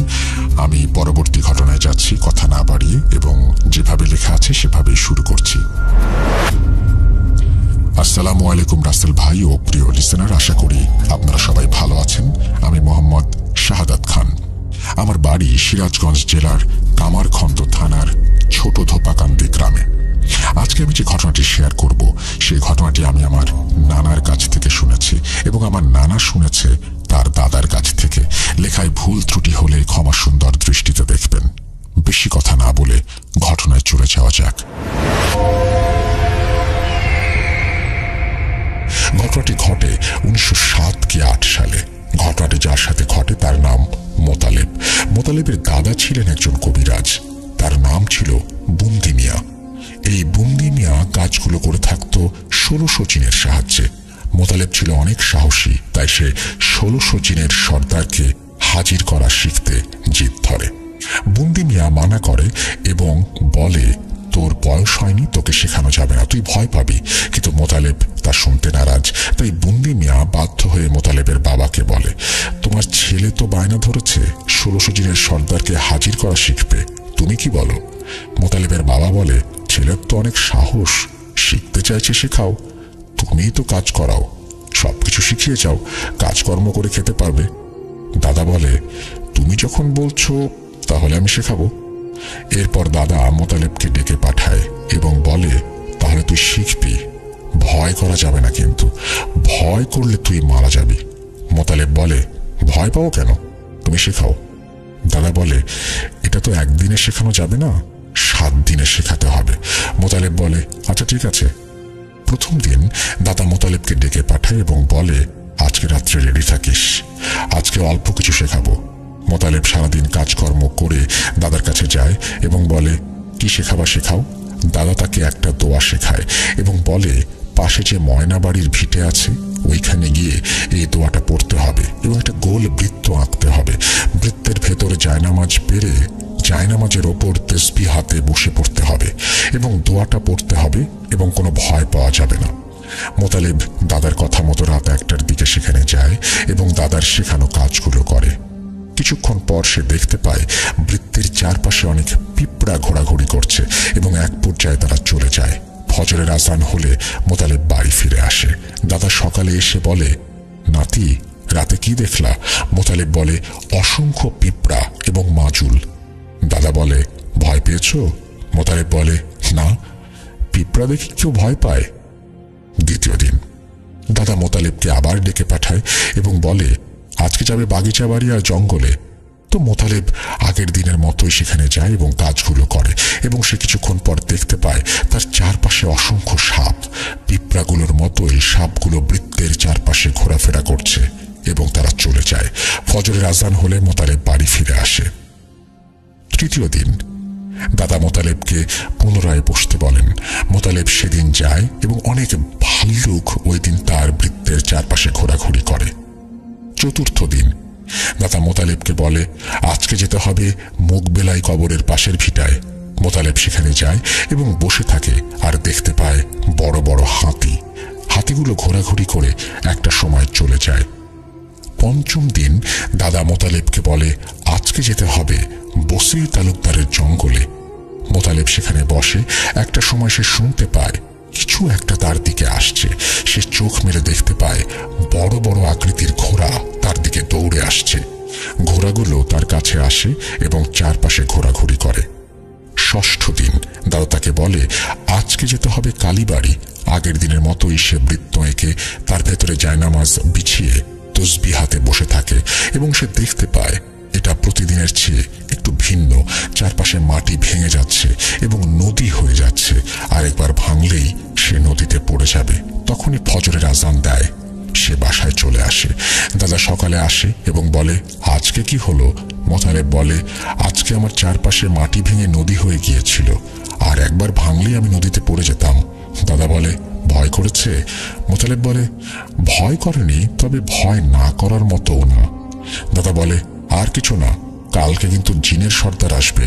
আমি পরবর্তী ঘটনায় যাচ্ছি কথা না বাড়িয়ে, এবং যেভাবে লেখা আছে সেভাবেই শুরু করছি। আসসালামু আলাইকুম রাসেল ভাই ও প্রিয় লিসেনার, আশা করি আপনারা সবাই ভালো আছেন। আমি মোহাম্মদ শাহাদাত খান। আমার বাড়ি সিরাজগঞ্জ জেলার কামারখন্দ থানার ছোট ধোপাকান্দি গ্রামে। আজকে আমি যে ঘটনাটি শেয়ার করব, সেই ঘটনাটি আমি আমার নানার কাছ থেকে শুনেছি, এবং আমার নানা শুনেছে তার দাদার কাছ থেকে। লেখায় ভুল ত্রুটি হলে ক্ষমা সুন্দর দৃষ্টিতে দেখবেন। বেশি কথা না বলে ঘটনায় চলে যাওয়া যাক। ঘটনাটি ঘটে 1907 কি 8 সালে। ঘটনাটি যার সাথে ঘটে তার নাম মোতালেব। মোতালেবের দাদা ছিলেন একজন কবিরাজ, তার নাম ছিল বুন্দি মিয়া। এই বুন্দি মিয়া কাজগুলো করে থাকতো 1600 জিনের সাহায্যে। মোতালেব ছিল অনেক সাহসী, তাই সে 1600 জিনের সর্দারকে হাজির করা শিখতে জিদ ধরে। বুন্দি মিয়া মানা করে এবং বলে, তোর বয়স হয়নি, তোকে শেখানো যাবে না, তুই ভয় পাবি। কিন্তু মোতালেব তা শুনতে নারাজ। তাই বুন্দি মিয়া বাধ্য হয়ে মোতালেবের বাবাকে বলে, তোমার ছেলে তো বায়না ধরেছে 1600 জিনের সর্দারকে হাজির করা শিখবে, তুমি কি বলো? মোতালেবের বাবা বলে, ছেলের তো অনেক সাহস, শিখতে চাইছে, শেখাও, তুমিই তো কাজ করাও, সবকিছু শিখিয়ে যাও, কাজকর্ম করে খেতে পারবে। দাদা বলে, তুমি যখন বলছো তাহলে আমি শেখাবো। এরপর দাদা মোতালেবকে ডেকে পাঠায় এবং বলে, তাহলে তুই শিখবি, ভয় করা যাবে না, কিন্তু ভয় করলে তুই মারা যাবি। মোতালেব বলে, ভয় পাও কেন, তুমি শেখাও। দাদা বলে, এটা তো একদিনে শেখানো যাবে না, 7 দিনে শেখাতে হবে। মোতালেব বলে, আচ্ছা ঠিক আছে। প্রথম দিন দাদা মোতালেবকে ডেকে পাঠায় এবং বলে, আজকে রাত্রে রেডি থাকিস, আজকে অল্প কিছু শেখাবো, মোতালেব সারাদিন কাজকর্ম করে দাদার কাছে যায় এবং বলে, কি শেখাবা শেখাও। দাদা তাকে একটা দোয়া শেখায় এবং বলে, পাশে যে ময়না বাড়ির ভিটে আছে ওইখানে গিয়ে এই দোয়াটা পড়তে হবে এবং একটা গোল বৃত্ত আঁকতে হবে। বৃত্তের ভেতরে জায়নামাজ পেরে জায়নামাজের ওপর তাসবিহ হাতে বসে পড়তে হবে এবং দোয়াটা পড়তে হবে এবং কোনো ভয় পাওয়া যাবে না। মোতালেব দাদার কথা মতো রাত 1টার দিকে সেখানে যায় এবং দাদার শেখানো কাজগুলো করে। কিছুক্ষণ পর সে দেখতে পায় বৃত্তের চারপাশে অনেক পিঁপড়া ঘোরাঘুরি করছে এবং এক পর্যায়ে তারা চলে যায়। ফজরের আজান হলে মোতালেব বাড়ি ফিরে আসে। দাদা সকালে এসে বলে, নাতি রাতে কি দেখলা? মোতালেব বলে, অসংখ্য পিঁপড়া এবং মাজুল। দাদা বলে, ভয় পেয়েছ? মোতালেব বলে, না, পিঁপড়া দেখে কেউ ভয় পায়? দ্বিতীয় দিন দাদা মোতালেবকে আবার ডেকে পাঠায় এবং বলে, আজকে যাবে বাগিচা বাড়ি আর জঙ্গলে। তো মোতালেব আগের দিনের মতোই সেখানে যায় এবং কাজগুলো করে এবং সে কিছুক্ষণ পর দেখতে পায় তার চারপাশে অসংখ্য সাপ। পিঁপড়াগুলোর মতোই সাপগুলো বৃত্তের চারপাশে ঘোরাফেরা করছে এবং তারা চলে যায়। ফজরের আজান হলে মোতালেব বাড়ি ফিরে আসে। তৃতীয় দিন দাদা মোতালেবকে পুনরায় বসতে বলেন। মোতালেব সেদিন যায় এবং অনেক ভাল্লুক ওই দিন তার বৃত্তের চারপাশে ঘোরাঘুরি করে। চতুর্থ দিন দাদা মোতালেবকে বলে, আজকে যেতে হবে মুগবেলাই কবরের পাশের ভিটায়। মোতালেব সেখানে যায় এবং বসে থাকে আর দেখতে পায় বড় বড় হাতি। হাতিগুলো ঘোরাঘুরি করে একটা সময় চলে যায়। পঞ্চম দিন দাদা মোতালেবকে বলে, আজকে যেতে হবে বসির তালুকদারের জঙ্গলে। মোতালেব সেখানে বসে। একটা সময় সে শুনতে পায় কিছু একটা তার দিকে আসছে। সে চোখ মেলে দেখতে পায় বড় বড় আকৃতির ঘোড়া তার দিকে দৌড়ে আসছে। ঘোড়াগুলো তার কাছে আসে এবং চারপাশে ঘোরাঘুরি করে। ষষ্ঠ দিন দাদা তাকে বলে, আজকে যেতে হবে কালীবাড়ি। আগের দিনের মতোই সে বৃত্ত এঁকে তার ভেতরে জায়নামাজ বিছিয়ে তাসবিহ হাতে বসে থাকে এবং সে দেখতে পায় এটা প্রতিদিনের চেয়ে একটু ভিন্ন। চারপাশে মাটি ভেঙে যাচ্ছে এবং নদী হয়ে যাচ্ছে। আরেকবার ভাঙলেই সে নদীতে পড়ে যাবে। তখনই ফজরের আজান দেয়। সে বাসায় চলে আসে। দাদা সকালে আসে এবং বলে, আজকে কি হলো? মোতালেব বলে, আজকে আমার চারপাশে মাটি ভেঙে নদী হয়ে গিয়েছিল, আর একবার ভাঙলেই আমি নদীতে পড়ে যেতাম। দাদা বলে, ভয় করেছে? মোতালেব বলে, ভয় করেনি, তবে ভয় না করার মতোও না। দাদা বলে, আর কিছু না, কালকে কিন্তু জিনের সর্দার আসবে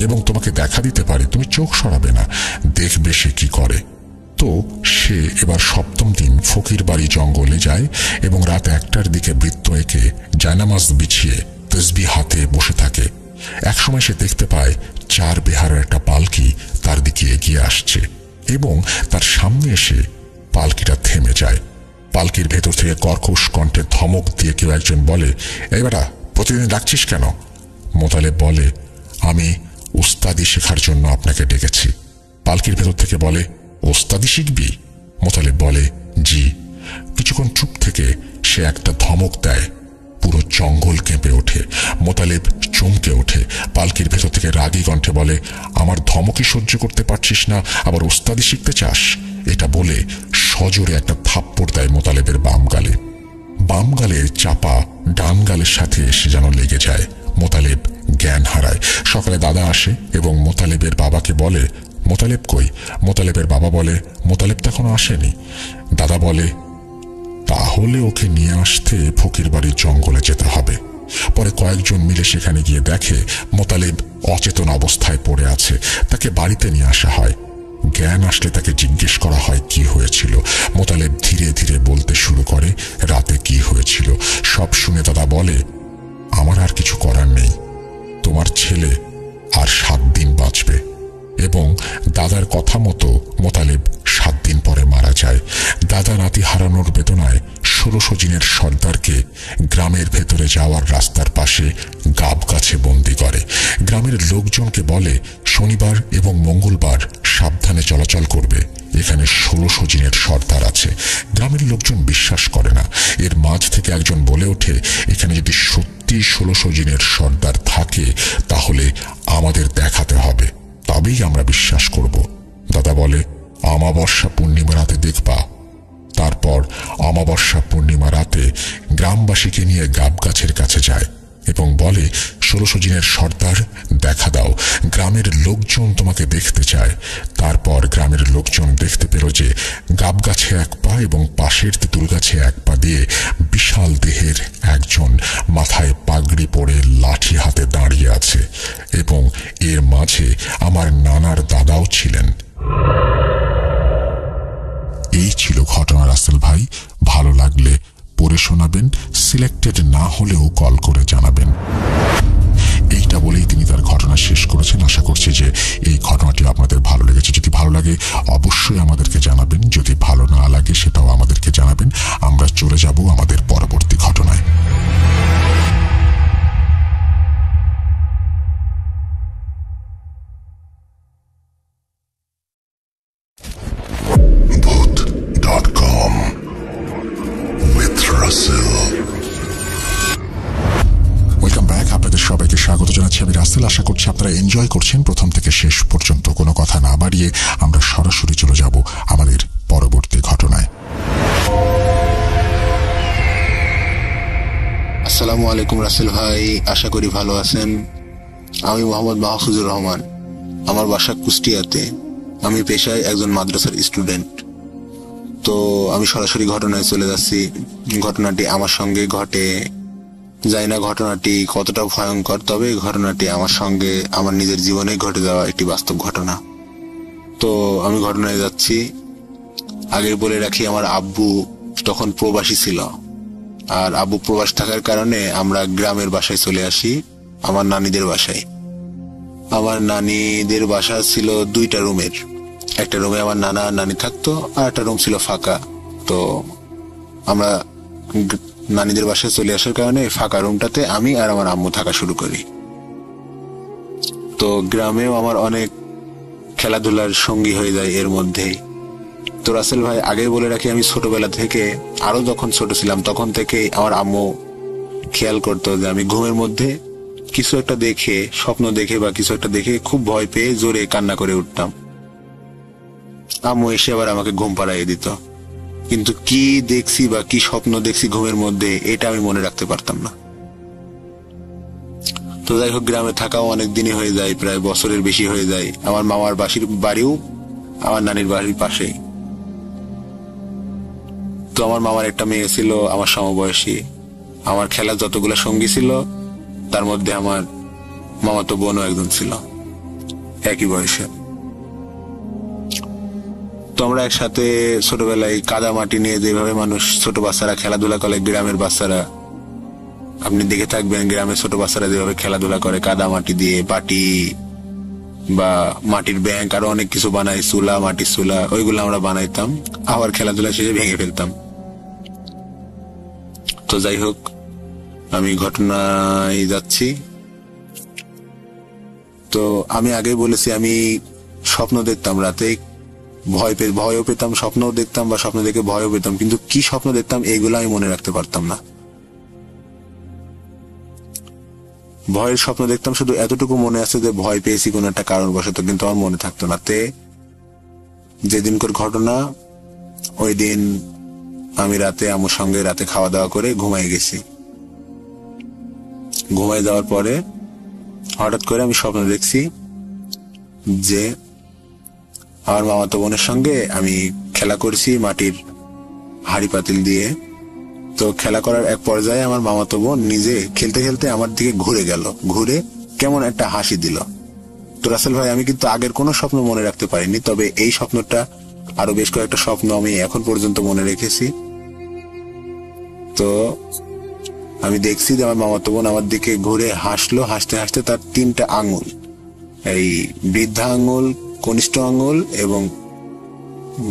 এবং তোমাকে দেখা দিতে পারে, তুমি চোখ সরাবে না, দেখবে সে কি করে। তো সে এবার সপ্তম দিন ফকির বাড়ি জঙ্গলে যায় এবং রাত 1টার দিকে বৃত্ত এঁকে জায়নামাজ বিছিয়ে তাসবিহ হাতে বসে থাকে। একসময় সে দেখতে পায় 4 বেহারার একটা পালকি তার দিকে এগিয়ে আসছে এবং তার সামনে এসে পালকিটা থেমে যায়। পালকির ভেতর থেকে কর্কশ কণ্ঠে ধমক দিয়ে কেউ একজন বলে, এই বেটা, প্রতিদিন ডাকছিস কেন? মোতালেব বলে, আমি উস্তাদি শেখার জন্য আপনাকে ডেকেছি। পালকির ভেতর থেকে বলে, ওস্তাদি শিখবি? মোতালেব বলে, জি। কিছুক্ষণ চুপ থেকে সে একটা ধমক দেয়। পুরো জঙ্গল কেঁপে ওঠে। মোতালেব চমকে ওঠে। পালকির ভেতর থেকে রাগী কণ্ঠে বলে, আমার ধমকই সহ্য করতে পারছিস না, আবার ওস্তাদি শিখতে চাস? এটা বলে সজোরে একটা থাপ্পড় দেয় মোতালেবের বাম গালে। বাম গালের চাপা ডান গালের সাথে এসে যেন লেগে যায়। মোতালেব জ্ঞান হারায়। সকালে দাদা আসে এবং মোতালেবের বাবাকে বলে, মোতালেব কই? মোতালেবের বাবা বলে, মোতালেব তো এখনো আসেনি। দাদা বলে, তাহলে ওকে নিয়ে আসতে ফকির বাড়ির জঙ্গলে যেতে হবে। পরে কয়েকজন মিলে সেখানে গিয়ে দেখে মোতালেব অচেতন অবস্থায় পড়ে আছে। তাকে বাড়িতে নিয়ে আসা হয়। জ্ঞান আসলে তাকে জিজ্ঞেস করা হয় কি হয়েছিল। মোতালেব ধীরে ধীরে বলতে শুরু করে রাতে কি হয়েছিল। সব শুনে দাদা বলে, আমার আর কিছু করার নেই, তোমার ছেলে আর 7 দিন বাঁচবে। এবং দাদার কথা মতো মোতালেব 7 দিন পরে মারা যায়। দাদা নাতি হারানোর বেদনায় 1600 জিনের সর্দারকে গ্রামের ভেতরে যাওয়ার রাস্তার পাশে গাব গাছে বন্দি করে। গ্রামের লোকজনকে বলে, শনিবার এবং মঙ্গলবার সাবধানে চলাচল করবে, এখানে 1600 জিনের সর্দার আছে। গ্রামের লোকজন বিশ্বাস করে না। এর মাঝ থেকে একজন বলে ওঠে, এখানে যদি সত্যি 1600 জিনের সর্দার থাকে তাহলে আমাদের দেখাতে হবে, তবেই আমরা বিশ্বাস করব। দাদা বলে, অমাবস্যা পূর্ণিমা রাতে দেখবা। তারপর অমাবস্যা পূর্ণিমা রাতে গ্রামবাসীকে নিয়ে গাব গাছের কাছে যায় এবং বলে 1600 জিনের সর্দার দেখা দাও, গ্রামের লোকজন তোমাকে দেখতে চায়। তারপর গ্রামের লোকজন দেখতে পেল যে গাব গাছে এক পা এবং পাশের তেঁতুল গাছে এক পা দিয়ে বিশাল দেহের একজন মাথায় পাগড়ি পরে লাঠি হাতে দাঁড়িয়ে আছে, এবং এর মাঝে আমার নানার দাদাও ছিলেন। এই ছিল ঘটনা রাসেল ভাই। ভালো লাগলে পড়ে শোনাবেন, সিলেক্টেড না হলেও কল করে জানাবেন। এইটা বলেই তিনি তার ঘটনা শেষ করেছেন। আশা করছি যে এই ঘটনাটি আপনাদের ভালো লেগেছে। যদি ভালো লাগে অবশ্যই আমাদেরকে জানাবেন, যদি ভালো না লাগে সেটাও আমাদেরকে জানাবেন। আমরা চলে যাব আমাদের পরবর্তী ঘটনায়। Welcome back. আপনাদের সবাইকে স্বাগত জানাচ্ছি, আমি রাসেল। আশা করছি আপনারা এনজয় করছেন প্রথম থেকে শেষ পর্যন্ত। কোনো কথা না বাড়িয়ে আমরা সরাসরি চলে যাব আমাদের পরবর্তী ঘটনায়। আসসালামু আলাইকুম রাসেল ভাই, আশা করি ভালো আছেন। আমি মোহাম্মদ মাহফুজুর রহমান, আমার বাসা কুষ্টিয়াতে। আমি পেশায় একজন মাদ্রাসার স্টুডেন্ট। তো আমি সরাসরি ঘটনায় চলে যাচ্ছি। ঘটনাটি আমার সঙ্গে ঘটে, জানি না ঘটনাটি কতটা ভয়ঙ্কর, তবে ঘটনাটি আমার সঙ্গে আমার নিজের জীবনে ঘটে যাওয়া একটি বাস্তব ঘটনা। তো আমি ঘটনায় যাচ্ছি। আগে বলে রাখি, আমার আব্বু তখন প্রবাসী ছিল, আর আব্বু প্রবাস থাকার কারণে আমরা গ্রামের বাসায় চলে আসি, আমার নানিদের বাসায়। আমার নানিদের বাসা ছিল 2টা রুমের। একটা রুমে আমার নানা নানি থাকতো, আর একটা রুম ছিল ফাঁকা। তো আমরা নানিদের বাসায় চলে আসার কারণে ফাঁকা রুমটাতে আমি আর আমার আম্মু থাকা শুরু করি। তো গ্রামেও আমার অনেক খেলাধুলার সঙ্গী হয়ে যায় এর মধ্যেই। তো রাসেল ভাই, আগে বলে রাখি, আমি ছোটবেলা থেকে, আরো যখন ছোট ছিলাম তখন থেকে আমার আম্মু খেয়াল করতো যে আমি ঘুমের মধ্যে কিছু একটা দেখে, স্বপ্ন দেখে বা কিছু একটা দেখে খুব ভয় পেয়ে জোরে কান্না করে উঠতাম। আম্মু এসে আবার আমাকে ঘুম পাড়াইয়ে দিত, কিন্তু কি দেখছি বা কি স্বপ্ন দেখছি ঘুমের মধ্যে এটা আমি মনে রাখতে পারতাম না। তো যাই হোক, গ্রামে থাকাও অনেক দিনই হয়ে যায়, প্রায় বছরের বেশি হয়ে যায়। আমার মামার বাড়িও আমার নানির বাড়ির পাশেই। তো আমার মামার একটা মেয়ে ছিল আমার সমবয়সী। আমার খেলার যতগুলো সঙ্গী ছিল তার মধ্যে আমার মামাতো বোনও একজন ছিল একই বয়সে। তো আমরা একসাথে ছোটবেলায় কাদা মাটি নিয়ে যেভাবে মানুষ, ছোট বাচ্চারা খেলাধুলা করে, গ্রামের বাচ্চারা আপনি দেখে থাকবেন, গ্রামের ছোট বাচ্চারা যেভাবে খেলাধুলা করে কাদা মাটি দিয়ে, বাটি বা মাটির ব্যাংক, আরো অনেক কিছু বানাই, চুলা, মাটির চুলা, ওইগুলো আমরা বানাইতাম, আবার খেলাধুলা শেষে ভেঙে ফেলতাম। তো যাই হোক, আমি ঘটনায় যাচ্ছি। তো আমি আগে বলেছি, আমি স্বপ্ন দেখতাম রাতে, ভয়ও পেতাম, স্বপ্নও দেখতাম বা স্বপ্ন দেখে ভয়ও পেতাম, কিন্তু কি স্বপ্ন দেখতাম এইগুলো আমি মনে রাখতে পারতাম না। ভয়ের স্বপ্ন দেখতাম, শুধু এতটুকু মনে আছে যে ভয় পেয়েছি কোন একটা কারণবশত, কিন্তু আমার মনে থাকতো না। যেদিনকার ঘটনা, ওই দিন আমি রাতে আমার সঙ্গে রাতে খাওয়া দাওয়া করে ঘুমাই গেছি। ঘুমাই যাওয়ার পরে হঠাৎ করে আমি স্বপ্ন দেখছি যে আমার মামাতো বোনের সঙ্গে আমি খেলা করছি মাটির হাড়ি পাতিল দিয়ে। তো খেলা করার এক পর্যায়ে আমার মামাতো বোন নিজে খেলতে খেলতে আমার দিকে ঘুরে গেল, ঘুরে কেমন একটা হাসি দিল। তো রাসেল ভাই, আমি কিন্তু আগের কোনো স্বপ্ন মনে রাখতে পারিনি, তবে এই স্বপ্নটা, আরো বেশ কয়েকটা স্বপ্ন আমি এখন পর্যন্ত মনে রেখেছি। তো আমি দেখছি যে আমার মামাতো বোন আমার দিকে ঘুরে হাসলো, হাসতে হাসতে তার 3টা আঙুল, এই বৃদ্ধা আঙুল, কনিষ্ঠ আঙুল এবং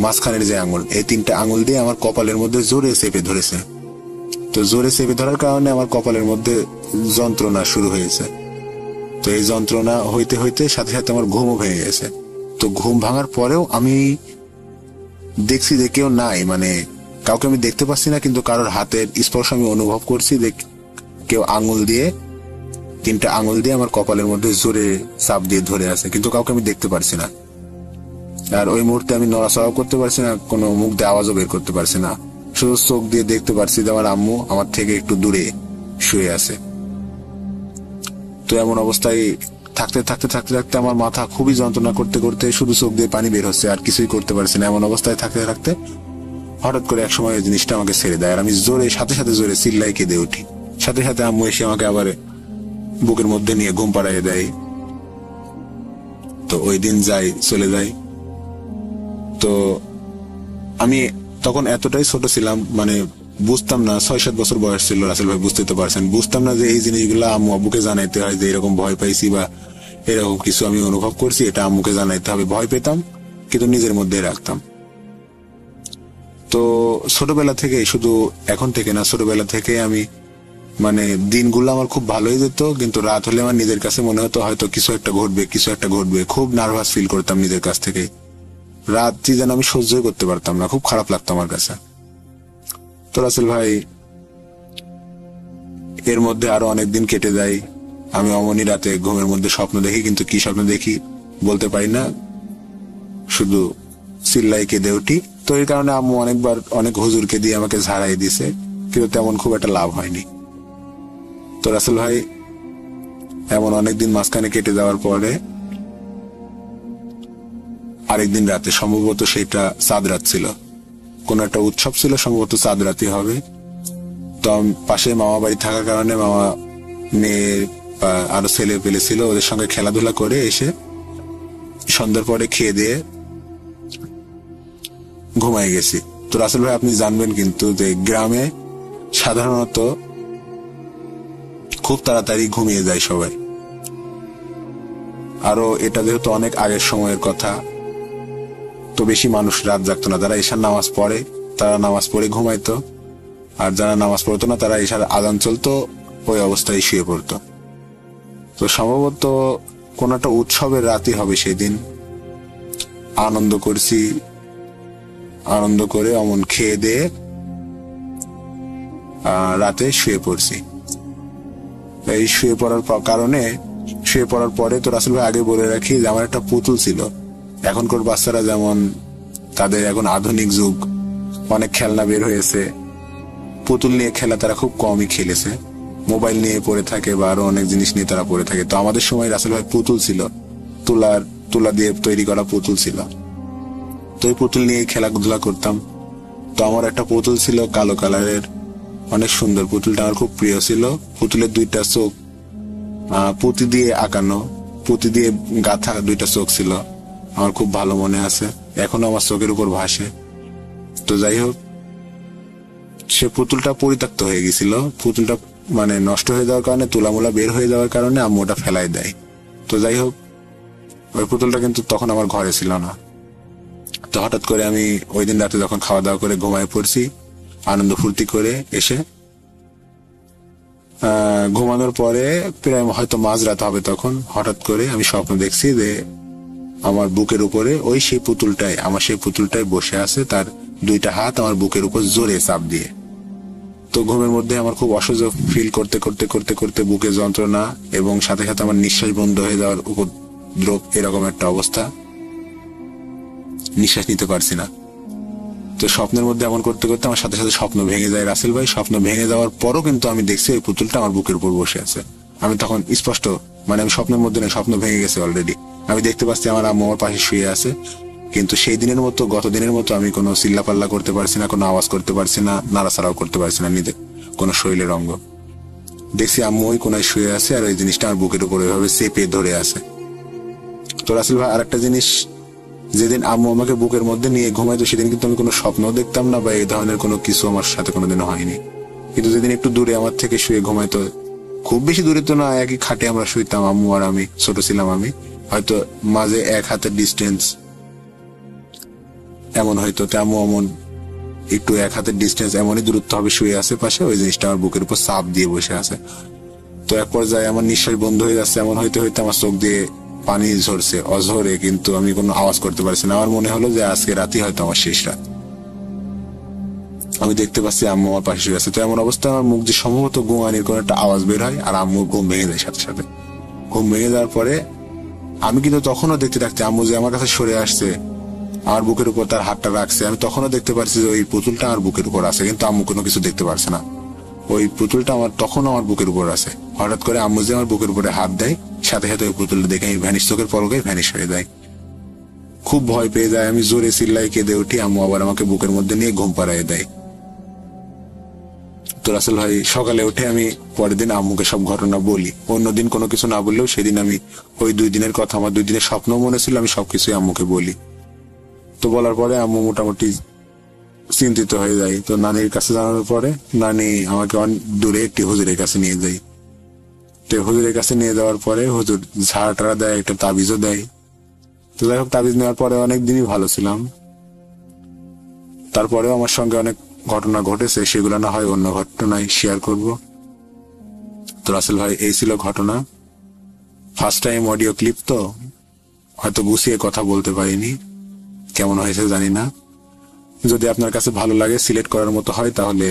মাঝখানের যে আঙুল, এই 3টা আঙুল দিয়ে আমার কপালের মধ্যে জোরে চেপে ধরেছে। তো জোরে চেপে ধরার কারণে আমার কপালের মধ্যে যন্ত্রণা শুরু হয়েছে। তো এই যন্ত্রণা হইতে হইতে সাথে সাথে আমার ঘুমও ভেঙে গেছে। তো ঘুম ভাঙার পরেও আমি দেখছি যে কেউ নাই, মানে কাউকে আমি দেখতে পাচ্ছি না, কিন্তু কারোর হাতের স্পর্শ আমি অনুভব করছি যে কেউ আঙুল দিয়ে, 3টা আঙুল দিয়ে আমার কপালের মধ্যে জোরে চাপ দিয়ে ধরে আছে, কিন্তু কাউকে আমি দেখতে পারছি না। আর ওই মুহূর্তে আমি নড়াচড়াও করতে পারছি না, কোনো মুখ দিয়ে আওয়াজও বের করতে পারছি না, শুধু চোখ দিয়ে দেখতে পারছি যে আমার আম্মু আমার থেকে একটু দূরে শুয়ে আছে। তো এমন অবস্থায় থাকতে থাকতে থাকতে থাকতে আমার মাথা খুবই যন্ত্রণা করতে করতে শুধু চোখ দিয়ে পানি বের হচ্ছে, আর কিছুই করতে পারছি না। এমন অবস্থায় থাকতে থাকতে হঠাৎ করে এক সময় জিনিসটা আমাকে ছেড়ে দেয়, আর আমি সাথে সাথে জোরে চিল্লাই কেঁদে উঠি। সাথে সাথে আম্মু এসে আমাকে আবার বুকের মধ্যে নিয়ে ঘুম পাড়াইয়ে দেয়। তো ওই দিন চলে যাই। তো আমি তখন এতটাই ছোট ছিলাম, মানে বুঝতাম না, 6-7 বছর বয়স ছিল রাসেল ভাই, বুঝতে তো পারছেন, বুঝতাম না যে এই জিনিসগুলো আম্মু আব্বুকে জানাইতে হয় যে এরকম ভয় পাইছি বা এরকম কিছু আমি অনুভব করছি, এটা আম্মুকে জানাইতে হবে। ভয় পেতাম কিন্তু নিজের মধ্যে রাখতাম। তো ছোটবেলা থেকে, শুধু এখন থেকে না, ছোটবেলা থেকে আমি মানে দিনগুলো আমার খুব ভালোই যেত, কিন্তু রাত হলে আমার নিজের কাছে মনে হতো হয়তো কিছু একটা ঘটবে। খুব নার্ভাস ফিল করতাম নিজের কাছ থেকে। রাত্রি যেন আমি সহ্যই করতে পারতাম না, খুব খারাপ লাগতো আমার কাছে। তো রাসেল ভাই এর মধ্যে আরো অনেকদিন কেটে যায়। আমি অমনি রাতে ঘুমের মধ্যে স্বপ্ন দেখি, কিন্তু কি স্বপ্ন দেখি বলতে পারি না, শুধু চিল্লাই কেঁদে উঠি। তো এই কারণে আম্মু অনেকবার অনেক হুজুরকে দিয়ে আমাকে ঝাড়াই দিছে, কিন্তু তেমন খুব একটা লাভ হয়নি। তো রাসেল ভাই এমন অনেকদিন মাঝখানে কেটে যাওয়ার পরে আরেকদিন রাতে, সম্ভবত সেটা চাঁদ রাত ছিল, কোন একটা উৎসব ছিল, সম্ভবত চাঁদ রাতই হবে। তো পাশে মামা বাড়ি থাকার কারণে মামা মেয়ে আরো ছেলে পেলে ছিল, ওদের সঙ্গে খেলাধুলা করে এসে সন্ধ্যার পরে খেয়ে দিয়ে ঘুমাই গেছি। তো রাসেল ভাই আপনি জানবেন কিন্তু যে গ্রামে সাধারণত খুব তাড়াতাড়ি ঘুমিয়ে যায় সবাই। আরো এটা যেহেতু অনেক আগের সময়ের কথা, তো বেশি মানুষ রাত জাগতো না। যারা ঈশার নামাজ পড়ে তারা নামাজ পড়ে ঘুমাইতো, আর যারা নামাজ পড়তো না তারা ঈশার আজান চলতো ওই অবস্থায় শুয়ে পড়তো। তো সম্ভবত কোন একটা উৎসবের রাতই হবে সেদিন। আনন্দ করছি, আনন্দ করে অমন খেয়ে দিয়ে রাতে শুয়ে পড়ছি। এই শুয়ে পড়ার পরে তো রাসেল ভাই আগে বলে রাখি যে আমার একটা পুতুল ছিল। এখনকার বাচ্চারা যেমন, তাদের এখন আধুনিক যুগ, অনেক খেলনা বের হয়েছে, পুতুল নিয়ে খেলা তারা খুব কমই খেলেছে, মোবাইল নিয়ে পড়ে থাকে বা আরো অনেক জিনিস নিয়ে তারা পড়ে থাকে। তো আমাদের সময় রাসেল ভাই পুতুল ছিল, তুলা দিয়ে তৈরি করা পুতুল ছিল। তো এই পুতুল নিয়ে খেলাধুলা করতাম। তো আমার একটা পুতুল ছিল কালো কালারের, অনেক সুন্দর। পুতুলটা আমার খুব প্রিয় ছিল। পুতুলের 2টা চোখ পুঁতি দিয়ে আঁকানো, পুঁতি দিয়ে গাঁথা 2টা চোখ ছিল, আমার খুব ভালো মনে আছে, এখনো আমার চোখের উপর ভাসে। তো যাই হোক, সে পুতুলটা পরিত্যক্ত হয়ে গেছিল। পুতুলটা মানে নষ্ট হয়ে যাওয়ার কারণে, তুলামুলা বের হয়ে যাওয়ার কারণে আম্মু ওটা ফেলাই দেয়। তো যাই হোক, ওই পুতুলটা কিন্তু তখন আমার ঘরে ছিল না। তো হঠাৎ করে আমি ওই দিন রাতে যখন খাওয়া দাওয়া করে ঘুমায় পড়ছি, আনন্দ ফুর্তি করে এসে ঘুমানোর পরে প্রায় হয়তো মাঝরাত হবে, তখন হঠাৎ করে আমি স্বপ্ন দেখছি যে আমার বুকের উপরে সেই পুতুলটাই বসে আছে, তার 2টা হাত আমার বুকের উপর জোরে চাপ দিয়ে। তো ঘুমের মধ্যে আমার খুব অসহ্য ফিল করতে করতে করতে করতে বুকে যন্ত্রণা এবং সাথে সাথে আমার নিঃশ্বাস বন্ধ হয়ে যাওয়ার উপদ্রব, এরকম একটা অবস্থা, নিঃশ্বাস নিতে পারছি না। তো স্বপ্নের মধ্যে এমন করতে করতে আমার সাথে সাথে স্বপ্ন ভেঙে যায় রাসেল ভাই। স্বপ্ন ভেঙে যাওয়ার পরও কিন্তু আমি দেখছি ওই পুতুলটা আমার বুকের উপর বসে আছে। আমি তখন স্পষ্ট, মানে আমি স্বপ্নের মধ্যে না, স্বপ্ন ভেঙে গেছে অলরেডি, আমি দেখতে পাচ্ছি আমার আম্মু আমার পাশে শুয়ে আছে। কিন্তু সেই দিনের মতো, গত দিনের মতো আমি কোনো চিল্লাপাল্লা করতে পারছি না, কোনো আওয়াজ করতে পারছি না, নাড়াচাড়াও করতে পারছি না নিজের কোনো শরীরের অঙ্গ। দেখছি আম্মু ওই কোনায় শুয়ে আছে, আর ওই জিনিসটা আমার বুকের উপরে এভাবে চেপে ধরে আছে। তো রাসেল ভাই আরেকটা জিনিস, যেদিন আম্মু আমাকে বুকের মধ্যে নিয়ে ঘুমাইতো সেদিন কিন্তু আমি কোনো স্বপ্ন দেখতাম না বা এই ধরনের কোনো কিছু আমার সাথে কোনোদিন হয়নি। কিন্তু যেদিন একটু দূরে আমার থেকে শুয়ে ঘুমাইতো, খুব বেশি দূরে তো না, একই খাটে আমরা শুইতাম আম্মু আর আমি, ছোট ছিলাম আমি, হয়তো মাঝে 1 হাতের ডিস্টেন্স এমন হয়তো, আম্মু এমন একটু 1 হাতের ডিস্টেন্স এমনই দূরত্ব হবে শুয়ে আছে পাশে, ওই জিনিসটা আমার বুকের উপর চাপ দিয়ে বসে আছে। তো এক পর্যায়ে আমার নিঃশ্বাস বন্ধ হয়ে যাচ্ছে, এমন হইতে হইতে আমার চোখ দিয়ে পানি ঝরছে অঝরে, কিন্তু আমি কোনো আওয়াজ করতে পারছি না। আমার মনে হলো যে আজকে রাতে হয়তো আমার শেষ রাত। আমি দেখতে পাচ্ছি আম্মু আমার পাশে শুয়ে আছে। তো এমন অবস্থায় আমার মুখ যে সম্ভবত ঘুমানির কোনো একটা আওয়াজ বের হয়, আর আম্মু ঘুম ভেঙে যায় সাথে সাথে। ঘুম ভেঙে যাওয়ার পরে আমি কিন্তু তখনও দেখতে থাকছি আম্মু যে আমার কাছে সরে আসছে, আমার বুকের উপর তার হাতটা রাখছে। আমি তখনও দেখতে পারছি যে ওই পুতুলটা আমার বুকের উপর আছে, কিন্তু আম্মু কোনো কিছু দেখতে পারছে না। ওই পুতুলটা তখনও আমার বুকের উপর আছে। হঠাৎ করে আম্মু যে আমার বুকের উপরে হাত দেয়, সাথে সাথে ওই পুতুলটা দেখে আমি ভ্যানিশ, চোখের পলকে ভ্যানিশ হয়ে যায়। খুব ভয় পেয়ে যায়, আমি জোরে চিল্লাই কেঁদে উঠি। আম্মু আবার আমাকে বুকের মধ্যে নিয়ে ঘুম পাড়ায় দেয়। তো রাসেল ভাই, সকালে উঠে আমি পরের দিন আম্মুকে সব ঘটনা বলি। অন্যদিন কোনো কিছু না বললেও সেদিন আমি ওই 2 দিনের কথা, আমার 2 দিনের স্বপ্ন মনে ছিল, আমি সবকিছুই আম্মুকে বলি। তো বলার পরে আম্মু মোটামুটি চিন্তিত হয়ে যায়। তো নানির কাছে জানানোর পরে নানি আমাকে অনেক দূরে একটি হুজুরের কাছে নিয়ে যায়। তো হুজুরের কাছে নিয়ে যাওয়ার পরে হুজুর ঝাড়া টাড়া দেয়, একটা তাবিজও দেয়। তো যাই হোক, তাবিজ নেওয়ার পরে অনেকদিনই ভালো ছিলাম। তারপরেও আমার সঙ্গে অনেক ঘটনা ঘটেছে, সেগুলো না হয় অন্য ঘটনায় শেয়ার করব। তো রাসেল ভাই, এই ছিল ঘটনা। ফার্স্ট টাইম অডিও ক্লিপ, তো হয়তো গুছিয়ে কথা বলতে পারিনি, কেমন হয়েছে জানি না। যদি আপনার কাছে ভালো লাগে, সিলেক্ট করার মতো হয়, তাহলে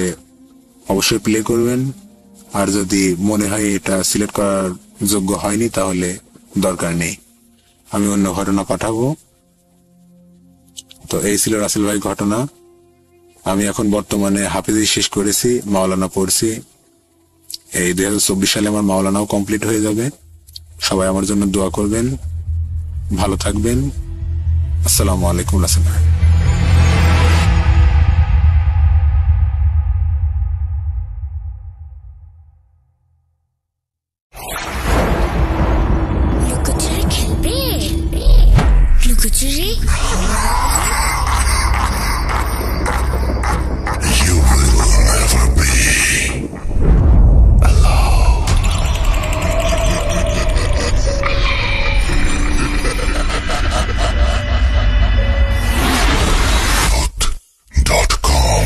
অবশ্যই প্লে করবেন। আর যদি মনে হয় এটা সিলেক্ট করার যোগ্য হয়নি, তাহলে দরকার নেই, আমি অন্য ঘটনা পাঠাবো। তো এই ছিল রাসেল ভাই ঘটনা। আমি এখন বর্তমানে হাফেজি শেষ করেছি, মাওলানা পড়ছি। এই 2024 সালে আমার মাওলানাও কমপ্লিট হয়ে যাবে। সবাই আমার জন্য দোয়া করবেন, ভালো থাকবেন। আসসালামু আলাইকুম রাসেল ভাই। লুকোচুরি খেলবে? লুকোচুরি? You will never be alone. .com.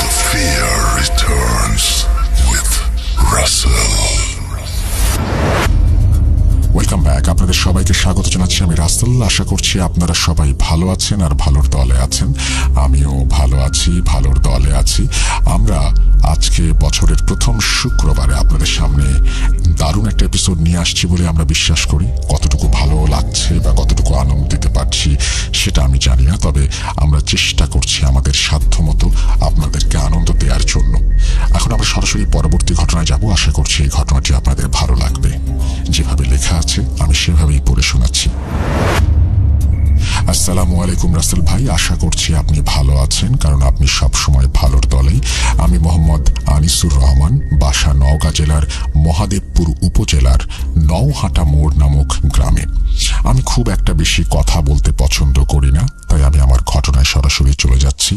The fear returns with Russell. Welcome back. আপনাদের সবাইকে স্বাগত জানাচ্ছি আমি রাসেল। আশা করছি আপনারা সবাই ভালো আছেন আর ভালোর দলে আছেন। আমিও ভালো আছি, ভালোর দলে আছি। আমরা আজকে বছরের প্রথম শুক্রবারে আপনাদের সামনে দারুণ একটা এপিসোড নিয়ে আসছি বলে আমরা বিশ্বাস করি। কতটুকু ভালো লাগছে বা কতটুকু আনন্দ দিতে পারছি সেটা আমি জানি না, তবে আমরা চেষ্টা করছি আমাদের সাধ্যমতো আপনাদেরকে আনন্দ দেওয়ার জন্য। এখন আমরা সরাসরি পরবর্তী ঘটনায় যাব। আশা করছি এই ঘটনাটি আপনাদের ভালো লাগবে। যেভাবে লেখা আছে আমি সেভাবেই পড়ে শোনাচ্ছি। আসসালামু আলাইকুম রাসেল ভাই, আশা করছি আপনি ভালো আছেন, কারণ আপনি সবসময় ভালোর দলেই। আমি মোহাম্মদ আনিসুর রহমান, বাসা নওগাঁ জেলার মহাদেবপুর উপজেলার নওহাটা মোড় নামক গ্রামে। আমি খুব একটা বেশি কথা বলতে পছন্দ করি না, তাই আমি আমার ঘটনায় সরাসরি চলে যাচ্ছি।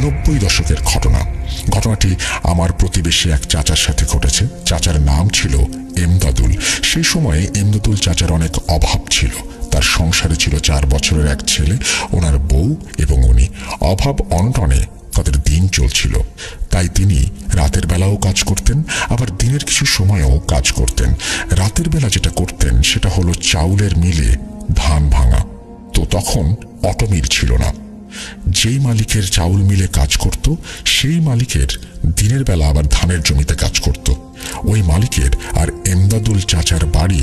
90 দশকের ঘটনা। ঘটনাটি আমার প্রতিবেশী এক চাচার সাথে ঘটেছে। চাচার নাম ছিল এমদাদুল। সেই সময়ে এমদাদুল চাচার অনেক অভাব ছিল। তার সংসারে ছিল 4 বছরের এক ছেলে, ওনার বউ এবং উনি। অভাব অনটনে তাদের দিন চলছিল। তাই তিনি রাতের বেলাও কাজ করতেন, আবার দিনের কিছু সময়েও কাজ করতেন। রাতের বেলা যেটা করতেন সেটা হলো চাউলের মিলে ধান ভাঙা। তো তখন অটোমিল ছিল না। যেই মালিকের চাউল মিলে কাজ করত সেই মালিকের দিনের বেলা আবার ধানের জমিতে কাজ করত। ওই মালিকের আর এমদাদুল চাচার বাড়ি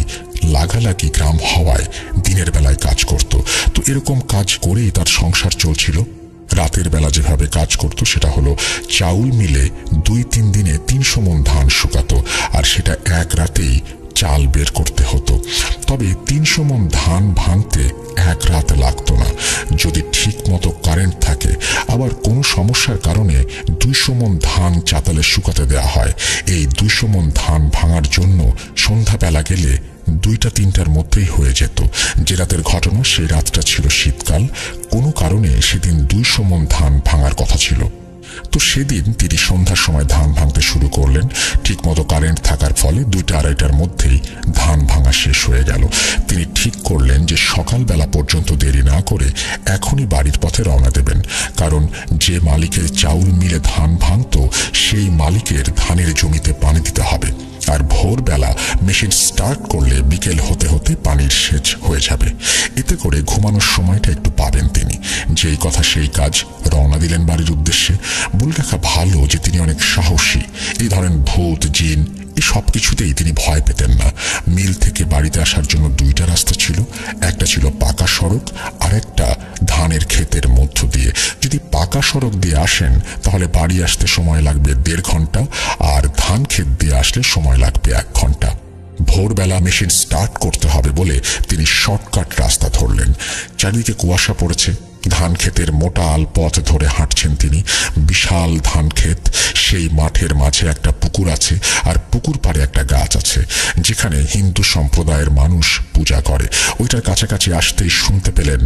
লাগালাগি গ্রাম হওয়ায় দিনের বেলায় কাজ করত। তো এরকম কাজ করেই তার সংসার চলছিল। রাতের বেলা যেভাবে কাজ করত সেটা হলো চাউল মিলে 2-3 দিনে 300 মণ ধান শুকাতো, আর সেটা এক রাতেই চাল বের করতে হতো। তবে 300 মণ ধান ভাঙতে এক রাত লাগতো না, যদি ঠিক মতো কারেন্ট থাকে। আবার কোনো সমস্যার কারণে 200 মণ ধান চাতালে শুকাতে দেওয়া হয়। এই 200 মণ ধান ভাঙার জন্য সন্ধ্যাবেলা গেলে 2টা-3টার মধ্যেই হয়ে যেত। যে রাতের ঘটনা, সেই রাতটা ছিল শীতকাল। কোনো কারণে সেদিন 200 মণ ধান ভাঙার কথা ছিল। তো সেদিন তিনি সন্ধ্যার সময় ধান ভাঙতে শুরু করলেন। ঠিক মতো কারেন্ট থাকার ফলে 2টা-2:30টার মধ্যেই ধান ভাঙা শেষ হয়ে গেল। তিনি ঠিক করলেন যে সকালবেলা পর্যন্ত দেরি না করে এখনই বাড়ির পথে রওনা দেবেন, কারণ যে মালিকের চাউল মিলে ধান ভাঙত সেই মালিকের ধানের জমিতে পানি দিতে হবে। আর ভোরবেলা মেশিন স্টার্ট করলে বিকেল হতে হতে পানির সেচ হয়ে যাবে। এতে করে ঘুমানোর সময়টা একটু পাবেন তিনি। যেই কথা সেই কাজ, রওনা দিলেন বাড়ির উদ্দেশ্যে। বলে রাখা ভালো যে তিনি অনেক সাহসী। এই ধরেন ভূত জিন এই সব কিছুতেই তিনি ভয় পেতেন না। মিল থেকে বাড়িতে আসার জন্য দুইটা রাস্তা ছিল, একটা ছিল পাকা সড়ক আর একটা ধানের ক্ষেতের মধ্য দিয়ে। যদি পাকা সড়ক দিয়ে আসেন তাহলে বাড়ি আসতে সময় লাগবে 1.5 ঘন্টা, আর ধান ক্ষেত দিয়ে আসলে সময় লাগবে 1 ঘন্টা। ভোরবেলা মেশিন স্টার্ট করতে হবে বলে তিনি শর্টকাট রাস্তা ধরলেন। চারিদিকে কুয়াশা পড়েছে, ধান ক্ষেতের মোটা আলপথ ধরে হাঁটছেন তিনি। বিশাল ধান ক্ষেত, সেই মাঠের মাঝে একটা পুকুর আছে, আর পুকুর পাড়ে একটা গাছ আছে যেখানে হিন্দু সম্প্রদায়ের মানুষ পূজা করে। ওইটার কাছাকাছি আসতেই শুনতে পেলেন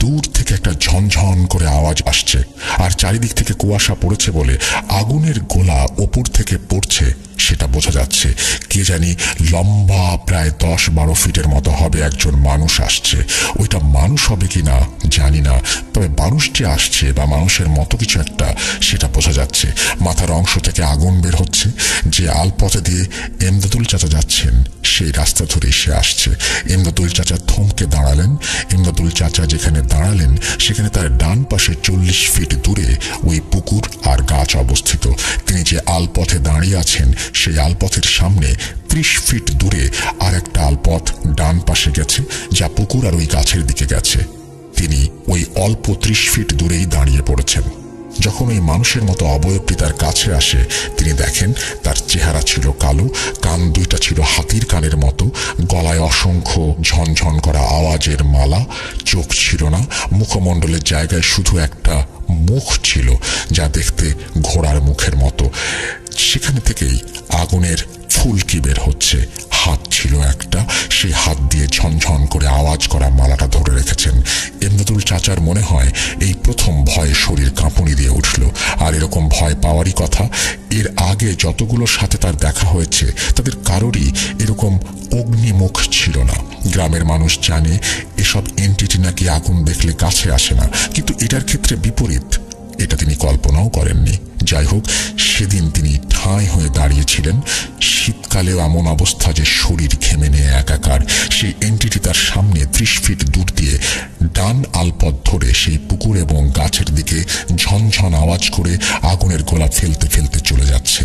দূর থেকে একটা ঝনঝন করে আওয়াজ আসছে, আর চারিদিক থেকে কুয়াশা পড়েছে বলে আগুনের গোলা ওপর থেকে পড়ছে সেটা বোঝা যাচ্ছে। কে জানি লম্বা প্রায় 10-12 ফিটের মতো হবে একজন মানুষ আসছে। ওইটা মানুষ হবে কিনা জানি না, তবে মানুষ যে আসছে বা মানুষের মতো কিছু একটা সেটা বোঝা যাচ্ছে। মাথার অংশ থেকে আগুন বের হচ্ছে। যে আলপথে দিয়ে এমদাদুল চাচা যাচ্ছেন সেই রাস্তা ধরেই সে আসছে। এমদাদুল চাচা থমকে দাঁড়ালেন। এমদাদুল চাচা যেখানে দাঁড়ালেন সেখানে তার ডান পাশে 40 ফিট দূরে ওই পুকুর আর গাছ অবস্থিত। তিনি যে আলপথে দাঁড়িয়ে আছেন সেই আলপথের সামনে 30 ফিট দূরে আর একটা আলপথ ডান পাশে গেছে, যা পুকুর আর ওই গাছের দিকে গেছে। তিনি ওই অল্প 30 ফিট দূরেই দাঁড়িয়ে পড়েছেন। যখন ওই মানুষের মতো অবয়বটি তার কাছে আসে তিনি দেখেন তার চেহারা ছিল কালো, কান দুইটা ছিল হাতির কানের মতো, গলায় অসংখ্য ঝনঝন করা আওয়াজের মালা, চোখ ছিল না, মুখমণ্ডলের জায়গায় শুধু একটা মুখ ছিল যা দেখতে ঘোড়ার মুখের মতো। সেখানে থেকেই আগুনের ফুলকি বের হচ্ছে। হাত ছিল একটা, সেই হাত দিয়ে ঝনঝন করে আওয়াজ করা মালাটা ধরে রেখেছেন। এমদাদুল চাচার মনে হয় এই প্রথম ভয়ে শরীর কাঁপুনি দিয়ে উঠল। আর এরকম ভয় পাওয়ারই কথা। এর আগে যতগুলোর সাথে তার দেখা হয়েছে তাদের কারোরই এরকম অগ্নিমুখ ছিল না। গ্রামের মানুষ জানে এসব এন্টিটি নাকি আগুন দেখলে কাছে আসে না, কিন্তু এটার ক্ষেত্রে বিপরীত। এটা তিনি কল্পনাও করেননি। যাই হোক, সেদিন তিনি ঠাঁই হয়ে দাঁড়িয়েছিলেন। শীতকালেও এমন অবস্থা যে শরীর ঘেমে নিয়ে একাকার। সেই এন্টিটি তার সামনে 30 ফিট দূর দিয়ে ডান আলপথ ধরে সেই পুকুর এবং গাছের দিকে ঝনঝন আওয়াজ করে আগুনের গোলা ফেলতে ফেলতে চলে যাচ্ছে।